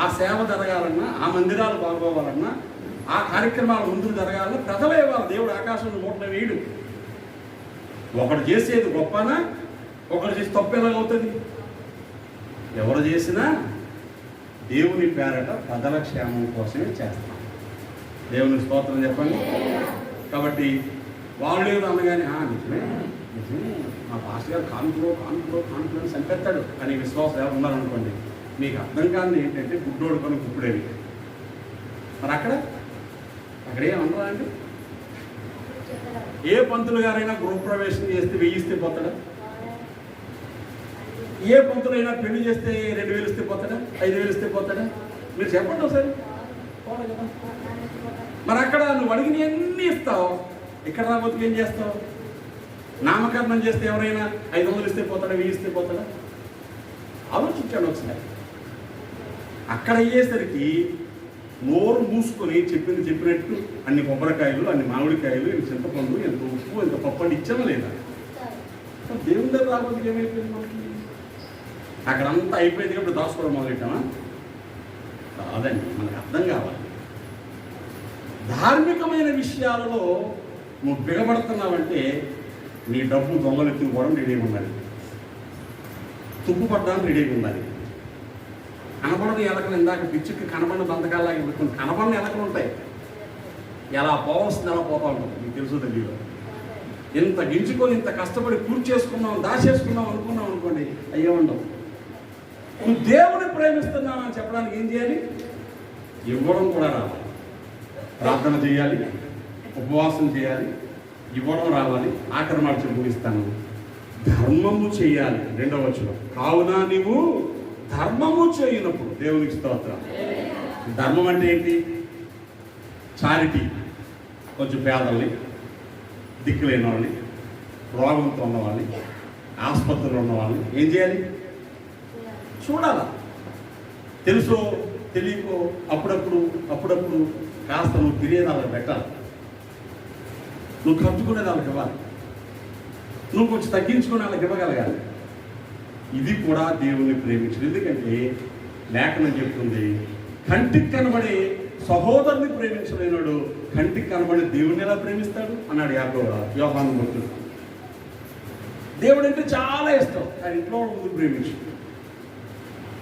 ఆ సేవ జరగాలన్నా, ఆ మందిరాలు బాగోవాలన్నా, ఆ కార్యక్రమాలు ముందుకు జరగాలన్నా ప్రజలే ఇవ్వాలి. దేవుడు ఆకాశంలో మూటలు వేయడు. ఒకడు చేసేది గొప్పనా, ఒకడు చేసి తప్పు ఎలాగవుతుంది? ఎవరు చేసినా దేవుని పేరట ప్రజల క్షేమం కోసమే చేస్తాం. దేవుని స్తోత్రం చెప్పండి. కాబట్టి వాళ్ళు ఏదో అనగానే నిజమే మా పాస్టర్ గారు కానుకలో చంపేస్తాడు అని విశ్వాసం ఎవరు ఉన్నారనుకోండి, మీకు అర్థం కాని ఏంటంటే గుడ్డోడు కొని కుప్పుడేవి. మరి అక్కడేమన్నా అండి? ఏ పంతులు గారైనా గృహప్రవేశం చేస్తే 1000 ఇస్తే పోతాడా? ఏ పంతులైనా పెళ్లి చేస్తే 2000 ఇస్తే పోతాడా? 5000 ఇస్తే పోతాడా? మీరు చెప్పండి ఒకసారి. మరి అక్కడ నువ్వు అడిగినవన్నీ ఇస్తావు, ఇక్కడ రాబోతుకు ఏం చేస్తావు? నామకరణం చేస్తే ఎవరైనా 500 ఇస్తే పోతాడా? 1000 ఇస్తే పోతాడా? ఆలోచించాడు ఒకసారి. అక్కడ అయ్యేసరికి నోరు మూసుకొని చెప్పినట్టు అన్ని కొబ్బరికాయలు, అన్ని మామిడికాయలు, ఇంత చింతపండు, ఎంత ఉప్పు, ఎంత పప్పు ఇచ్చామా లేదా? దేవుని దగ్గర రాబోతుకు ఏమైపోయింది మనకి? అక్కడంతా అయిపోయింది కాబట్టి దాచుకోవడం మొదలెట్టామా? కాదండి, మనకు అర్థం కావాలి. ధార్మికమైన విషయాలలో నువ్వు బిగబడుతున్నావంటే నీ డబ్బు దొంగలు ఎత్తుకుపోవడం రెడీగా ఉండాలి, తుప్పు పడ్డానికి రెడీగా ఉండాలి. కనబడని ఎలకలు, ఇందాక పిచ్చుకి కనబడిన బంధకాలాగా పెట్టుకుని కనబడిన ఎలకలు ఉంటాయి. ఎలా పోవలసింది ఎలా పోతా ఉంటుంది, మీకు తెలుసు తెలియదు. ఇంత గింజుకొని ఇంత కష్టపడి పూర్తి చేసుకున్నాం, దాచేసుకున్నాం అనుకున్నాం అనుకోండి, అయ్యే ఉండవు. నువ్వు దేవుని ప్రేమిస్తున్నావు అని చెప్పడానికి ఏం చేయాలి? ఇవ్వడం కూడా రావాలి. ప్రార్థన చేయాలి, ఉపవాసం చేయాలి, ఇవ్వడం రావాలి. ఆఖరి మాట ముగిస్తాను, ధర్మము చేయాలి. 2వ వచనం, కావున నీవు ధర్మము చేయనప్పుడు. దేవునికి స్తోత్రం. ధర్మం అంటే ఏంటి? చారిటీ. కొంచెం పేదల్ని, దిక్కులేని వాళ్ళని, రోగంతో ఉన్నవాళ్ళని, ఆసుపత్రిలో ఉన్నవాళ్ళని ఏం చేయాలి? చూడాలా. తెలుసో తెలియకో అప్పుడప్పుడు కాస్త నువ్వు తిరిగేది వాళ్ళకి పెట్టాలి, నువ్వు ఖర్చుకునేది వాళ్ళకి ఇవ్వాలి, నువ్వు కొంచెం తగ్గించుకుని వాళ్ళకి ఇవ్వగలగాలి. ఇది కూడా దేవుణ్ణి ప్రేమించదు. ఎందుకంటే లేఖనం చెప్తుంది, కంటికి కనబడే సహోదరుని ప్రేమించలేనాడు కంటికి కనబడే దేవుణ్ణి ఎలా ప్రేమిస్తాడు అన్నాడు యోహాను భక్తుడు. దేవుడు అంటే చాలా ఇష్టం, ఆయన ఇంట్లో ముందు ప్రేమించు,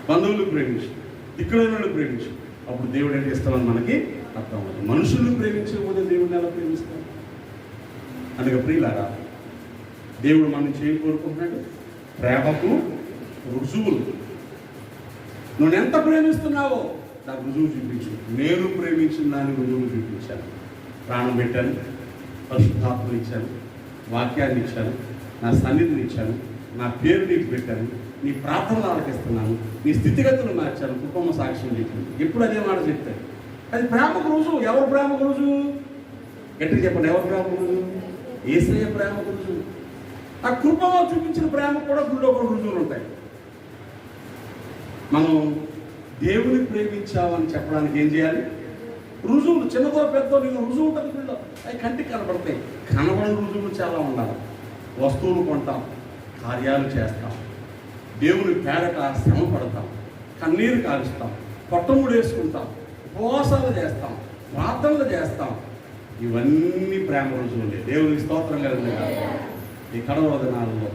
బంధువులు ప్రేమించు, దిక్కులేని ప్రేమించు. అప్పుడు దేవుడు అంటే ఇష్టమని మనకి అర్థం అవుతుంది. మనుషులు ప్రేమించకపోతే దేవుడిని ఎలా ప్రేమిస్తాడు? అందుకే ప్రియులారా, దేవుడు మన నుంచి ఏం కోరుకుంటున్నాడు? ప్రేమకు రుజువులు. నువ్వు ఎంత ప్రేమిస్తున్నావో నాకు రుజువు చూపించు. నేను ప్రేమించిన దాన్ని రుజువులు చూపించాను. ప్రాణం పెట్టాను, పరిశుద్ధాత్మను ఇచ్చాను, వాక్యాన్ని ఇచ్చాను, నా సన్నిధిని ఇచ్చాను, నా పేరు నీకు పెట్టాను, నీ ప్రార్థనలు ఆలకిస్తున్నాను, నీ స్థితిగతులు మార్చాను, కుటుంబ సాక్ష్యం చెప్పింది. ఎప్పుడు అదే మాట చెప్తాను. అది ప్రేమకు రుజువు. ఎవరు ప్రేమకు రుజువు? గట్టిగా చెప్పండి, ఎవరు ప్రేమకు రుజువు? యేసయ్య ప్రేమకు రుజువు. ఆ కృపలో చూపించిన ప్రేమకు కూడా గుళ్ళో కూడా రుజువులు ఉంటాయి. మనం దేవుని ప్రేమించామని చెప్పడానికి ఏం చేయాలి? రుజువులు. చిన్నదో పెద్దో నీకు రుజువు ఉంటుంది గుళ్ళో, అవి కంటికి కనబడతాయి. కనబడని రుజువులు చాలా ఉండాలి. వస్తువులు కొంటాం, కార్యాలు చేస్తాం, దేవుని పేరట శ్రమ పడతాం, కన్నీరు కాలుస్తాం, పొట్టముడు వేసుకుంటాం, ఉపవాసాలు చేస్తాం, ప్రార్థనలు చేస్తాం. ఇవన్నీ ప్రేమ రుజువులే. దేవునికి స్తోత్రం కలిగింది కాదు. ఈ కడవ దినాలలో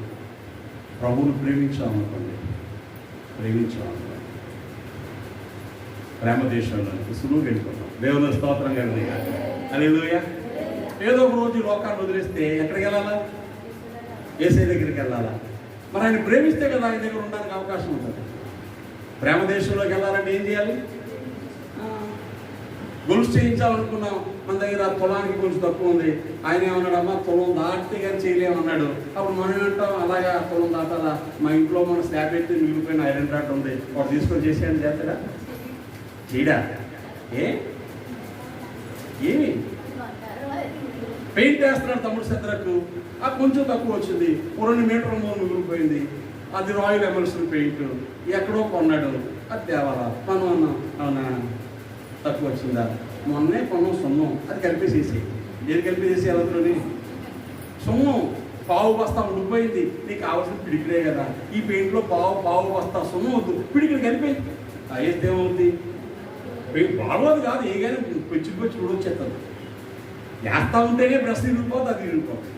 ప్రభువును ప్రేమించామనుకోండి, ప్రేమ దేశంలో సులువుగా వెళ్ళిపోతాం. దేవుని స్తోత్రం కలిగింది కాదు. హల్లెలూయా. ఏదో ఒక రోజు లోకాన్ని వదిలేస్తే ఎక్కడికి వెళ్ళాలా? యేసయ్య దగ్గరికి వెళ్ళాలా? మరి ఆయన ప్రేమిస్తే కదా ఆయన దగ్గర ఉండడానికి అవకాశం ఉంటుంది. ప్రేమ దేశంలోకి వెళ్ళాలంటే ఏం చేయాలి? గొలుసు చేయించాలనుకున్నాం, మన దగ్గర పొలానికి కొంచెం తక్కువ ఉంది. ఆయన ఏమన్నాడు? అమ్మ పొలం దాటితే కానీ చేయలేమన్నాడు. అప్పుడు మనం ఏమంటాం? అలాగా పొలం దాటాలా? మా ఇంట్లో మన స్లాబ్ అయితే మిగిలిపోయిన ఐరన్ రాడ్ ఉంది, వాడు తీసుకొని చేసేయని చేస్తాడా? చేయడా? ఏమి పెయింట్ వేస్తున్నాడు తమ్ముడు శత్రకు, ఆ కొంచెం తక్కువ వచ్చింది, 2 మీటర్ల మూడు మిగిలిపోయింది. అది రాయల్ ఎమల్సన్ పెయింట్ ఎక్కడో కొన్నాడు, అది తేవాలా? మనం అన్నాం, అవునా తక్కువ వచ్చిందా? మొన్నే కొన్నాం సొమ్ము, అది కలిపేసేసి. ఏది కలిపేసేసి ఎవరిలోని? సొమ్ము పావు బస్తా ఉండిపోయింది. నీకు కావాల్సిన పిడికిడే కదా, ఈ పెయింట్లో పావు బస్తా సొమ్ము వద్దు, పిడికిడి కలిపి వేస్తే ఏమవుతుంది? బాగోదు కాదు, ఏ కానీ పొచ్చి చూడొచ్చేస్తుంది. వేస్తా ఉంటేనే బ్రష్ ఇరిగిపోతుంది, అది ఇరిగిపోతుంది.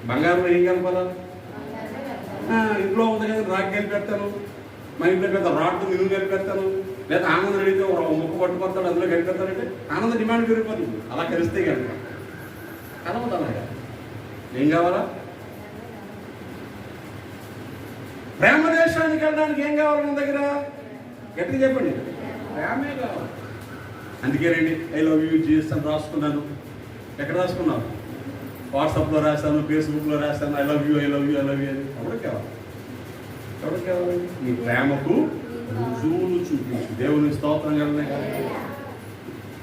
బంగారం ఏం కలపాలా? ఇంట్లో ఉంది కదా రాగి కలిపెడతాను, మా ఇంట్లో పెద్ద రాడ్తో నిలువు కలిపెడతాను, లేదా ఆనందం అడిగితే ఒక ముక్క పట్టుకొస్తాడు అందులో కలిపెడతానంటే ఆనంద డిమాండ్ పెరిగిపోతుంది. అలా కలిస్తే కనుక కలవదు. అలాగా ఏం కావాలా? ప్రేమ దేశానికి వెళ్ళడానికి ఏం కావాలి మన దగ్గర? గట్టిగా చెప్పండి, ప్రేమే కావాలి. అందుకే రండి, ఐ లవ్ యూ జీసస్ అని రాసుకున్నాను. ఎక్కడ రాసుకున్నాను? వాట్సాప్లో రాశాను, ఫేస్బుక్లో రాశాను, ఐ లవ్ యూ అని. ఎవరికి కావాలి? నీ ప్రేమకు రుజువులు చూపించు. దేవుని స్తోత్రం కలిగినాయి కదా.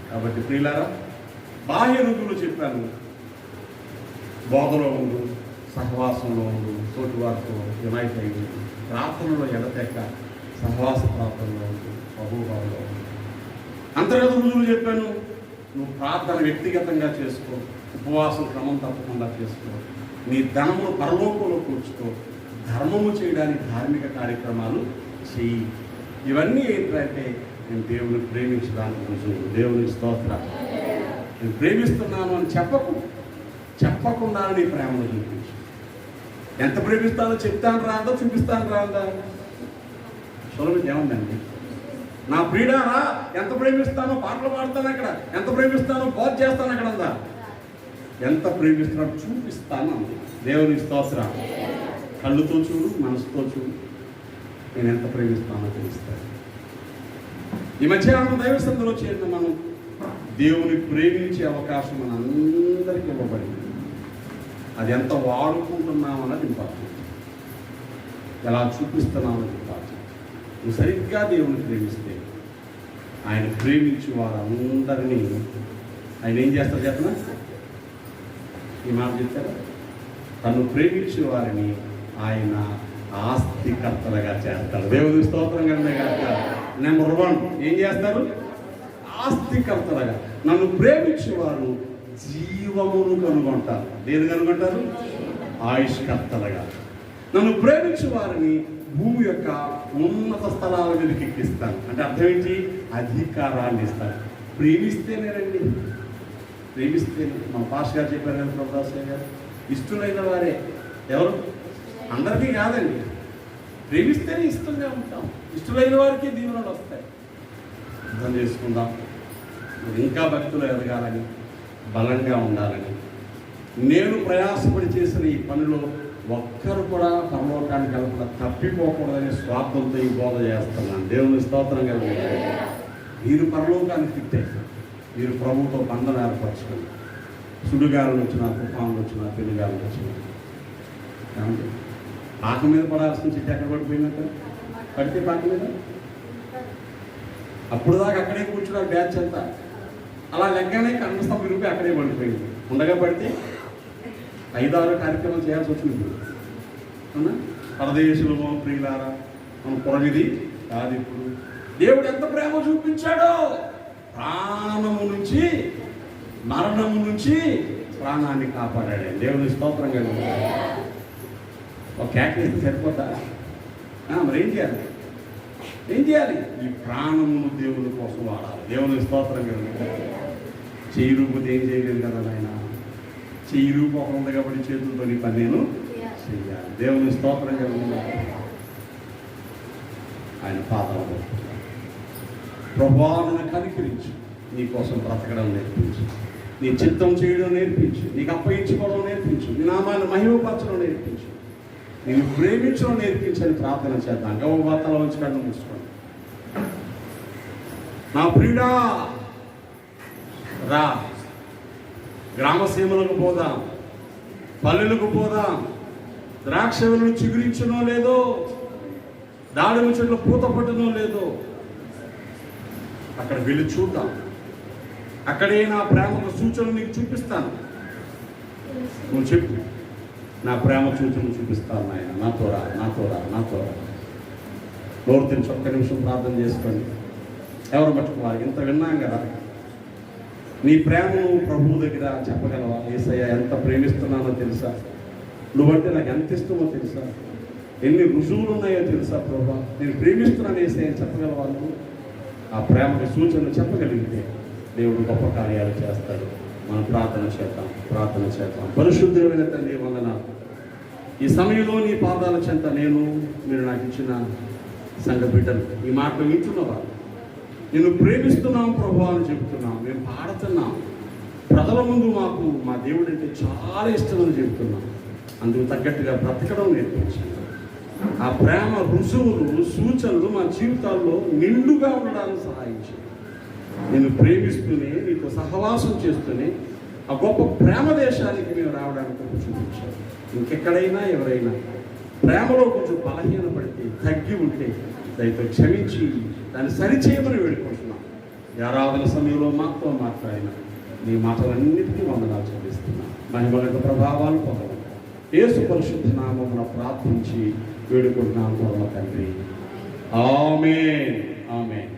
కాబట్టి ప్రియులారా, బాహ్య రుజువులు చెప్పాను. బోధలో ఉండు, సహవాసంలో ఉండు, తోటి వారితో యునైట్ అయ్యి, ప్రార్థనలో ఎడతెక్క, సహవాస ప్రార్థనలో ఉండు, బహుభావంలో ఉండు. అంతర్గత రుజువులు చెప్పాను. నువ్వు ప్రార్థన వ్యక్తిగతంగా చేసుకో, ఉపవాసం క్రమం తప్పకుండా చేసుకో, నీ ధనమును పరలోకంలో కూర్చుకో, ధర్మము చేయడానికి ధార్మిక కార్యక్రమాలు చెయ్యి. ఇవన్నీ ఏంటంటే నేను దేవుని ప్రేమించడానికి రుజువు. దేవుని స్తోత్రం. నేను ప్రేమిస్తున్నాను అని చెప్పకుండా నీ ప్రేమను చూపించు. ఎంత ప్రేమిస్తానో చెప్తాను రాదా, చూపిస్తాను రాదా? సులభం ఏముందండి? నా ప్రియుడారా ఎంత ప్రేమిస్తానో పాటలు పాడతాను అక్కడ, ఎంత ప్రేమిస్తానో బోధ చేస్తాను అక్కడ అందా. ఎంత ప్రేమిస్తున్నాడో చూపిస్తాను అంది. దేవుని స్తోత్రం. కళ్ళుతో చూడు, మనసుతో చూడు, నేను ఎంత ప్రేమిస్తానో తెలుస్తాను. ఈ మధ్యాహ్నం దైవ సందులో చేరిన మనం దేవుని ప్రేమించే అవకాశం మన అందరికీ ఇవ్వబడింది. అది ఎంత వాడుకుంటున్నామన్నది ఇంపార్టెంట్, ఎలా చూపిస్తున్నామన్నది ఇంపార్టెంట్. నువ్వు సరిగ్గా దేవుని ప్రేమిస్తే ఆయన ప్రేమించి వారందరినీ ఆయన ఏం చేస్తారు చెప్పనా? ఈ మాట చెప్తారా? తను ప్రేమించే వారిని ఆయన ఆస్తికర్తలుగా చేస్తాడు. దేవుని స్తోత్రం కనుక నెంబర్ 1 ఏం చేస్తారు? ఆస్తికర్తలుగా. నన్ను ప్రేమించేవారు జీవమును కనుగొంటారు. దేని కనుగొంటారు? ఆయుష్కర్తలుగా. నన్ను ప్రేమించే వారిని భూమి యొక్క ఉన్నత స్థలాల మీదకి ఎక్కిస్తాను. అంటే అర్థం ఏంటి? అధికారాన్ని ఇస్తాను. ప్రేమిస్తేనేనండి, ప్రేమిస్తేనే. మా పాస్ గారు చెప్పారు కదా, ప్రభుదాసయ్య గారు, ఇష్టలైన వారే. ఎవరు? అందరికీ కాదండి. ప్రేమిస్తేనే ఇష్టంగా ఉంటాం. ఇష్టలైన వారికి దీవెనలు వస్తాయి. అర్థం చేసుకుందాం. ఇంకా భక్తులు ఎదగాలని, బలంగా ఉండాలని, నేను ప్రయాసపడి చేసిన ఈ పనిలో ఒక్కరు కూడా పరలోకానికి వెళ్ళకుండా తప్పిపోకూడదనే స్వార్థంతో ఈ బోధ చేస్తున్నాను. దేవుని స్తోత్రం కలిగి మీరు పరలోకానికి ఫిట్టే. మీరు ప్రభుత్వ బంధం ఏర్పరచుకోండి. సుడిగాలను వచ్చినా, తుఫాన్లు వచ్చినా, పెనుగాలను వచ్చినా, పాక మీద పడాల్సిన చెట్టు ఎక్కడ పడిపోయినాక పడితే పాక మీద అప్పుడు దాకా అక్కడే కూర్చున్నారు బ్యాచ్ అంతా. అలా లెక్కనే కన్నుస్తాం విరిగి అక్కడే పడిపోయింది. ఉండగా పడితే 5-6 కార్యక్రమాలు చేయాల్సి వచ్చింది. అవునా? పరదేశంలో ప్రియులారా, మన పొరగిది కాదు. ఇప్పుడు దేవుడు ఎంత ప్రేమ చూపించాడో, ప్రాణము నుంచి, మరణము నుంచి ప్రాణాన్ని కాపాడాడు. దేవుని స్తోత్రం కదా. ఒక కేకలేస్తే సరిపోతా? మరి ఏం చేయాలి? ఏం చేయాలి? ఈ ప్రాణమును దేవుని కోసం వాడాలి. దేవుని స్తోత్రం కదా. చెయ్యి రూపుతే ఏం చేయలేదు కదా ఆయన. చెయ్యి రూపు ఒక ఉంది కాబట్టి చేతులతో నీ పని నేను చెయ్యాలి. దేవుని స్తోత్రం కదా. ఆయన పాదాలు ప్రభువును కనికరించు, నీ కోసం బ్రతకడం నేర్పించు, నీ చిత్తం చేయడం నేర్పించు, నీకు అప్పగించుకోవడం నేర్పించు, నీ నామాన్ని మహిమపరచడం నేర్పించు, నేను ప్రేమించడం నేర్పించని ప్రార్థన చేద్దాం. గౌరవతల వచ్చి కళ్ళు మూసుకోండి. నా ప్రియుడా రా, గ్రామసీమలకు పోదాం, పల్లెలకు పోదాం. ద్రాక్షలను చిగురించనో లేదో, దాడిమ చెట్లు పూత పట్టునో లేదో, అక్కడ వెళ్ళి చూద్దాం. అక్కడే నా ప్రేమకు సూచనలు నీకు చూపిస్తాను. నువ్వు చెప్పు, నా ప్రేమ సూచనలు చూపిస్తాను నాయన. నాతో రా, నాతో రా, నాతో రా. నోరు తెరిచి ఒక్క నిమిషం ప్రార్థన చేసుకోండి. ఎవరు పట్టుకోవాలి? ఇంత విన్నాం కదా. నీ ప్రేమను ప్రభువు దగ్గర చెప్పగలవా? యేసయ్య ఎంత ప్రేమిస్తున్నానో తెలుసా? నువ్వంటే నాకు ఎంత ఇష్టమో తెలుసా? ఎన్ని రుజువులు ఉన్నాయో తెలుసా? ప్రభా, నేను ప్రేమిస్తున్నాను యేసయ్య చెప్పగలవా? నువ్వు ఆ ప్రేమకి సూచనలు చెప్పగలిగితే దేవుడు గొప్ప కార్యాలు చేస్తాడు. మనం ప్రార్థన చేద్దాం. పరిశుద్ధమైన తండ్రి వందనాలు. ఈ సమయంలో నీ పాదాల చెంత నేను, మీరు నాకు ఇచ్చిన సంఘ బిడ్డలు, ఈ మాటలు వింటున్నవారు, నిన్ను ప్రేమిస్తున్నాం ప్రభు అని చెబుతున్నాం. మేము పాడుతున్నాం. ప్రజల ముందు మాకు మా దేవుడు అంటే చాలా ఇష్టమని చెబుతున్నాం. అందుకు తగ్గట్టుగా బ్రతకడం నేర్పించండి. ఆ ప్రేమ రుజువులు, సూచనలు మా జీవితాల్లో నిండుగా ఉండడానికి సహాయం చేయండి. నేను ప్రేమిస్తూనే, నీతో సహవాసం చేస్తూనే ఆ గొప్ప ప్రేమ దేశానికి మేము రావడానికి చూపించాలి. ఇంకెక్కడైనా ఎవరైనా ప్రేమలో కొంచెం బలహీనపడితే, తగ్గి ఉంటే దయతో క్షమించి దాన్ని సరిచేయమని వేడుకుంటున్నాం. ఈ ఆరాధన సమయంలో మాతో మాట్లాడిన నీ మాటలన్నిటికీ వందనాలు చెల్లిస్తున్నాం. మహిమగత ప్రభావాలు పొందడం యేసు పరిశుద్ధ నామమున ప్రార్థించి వేడుకుంటున్నాం పరమ తండ్రి. ఆమేన్, ఆమేన్.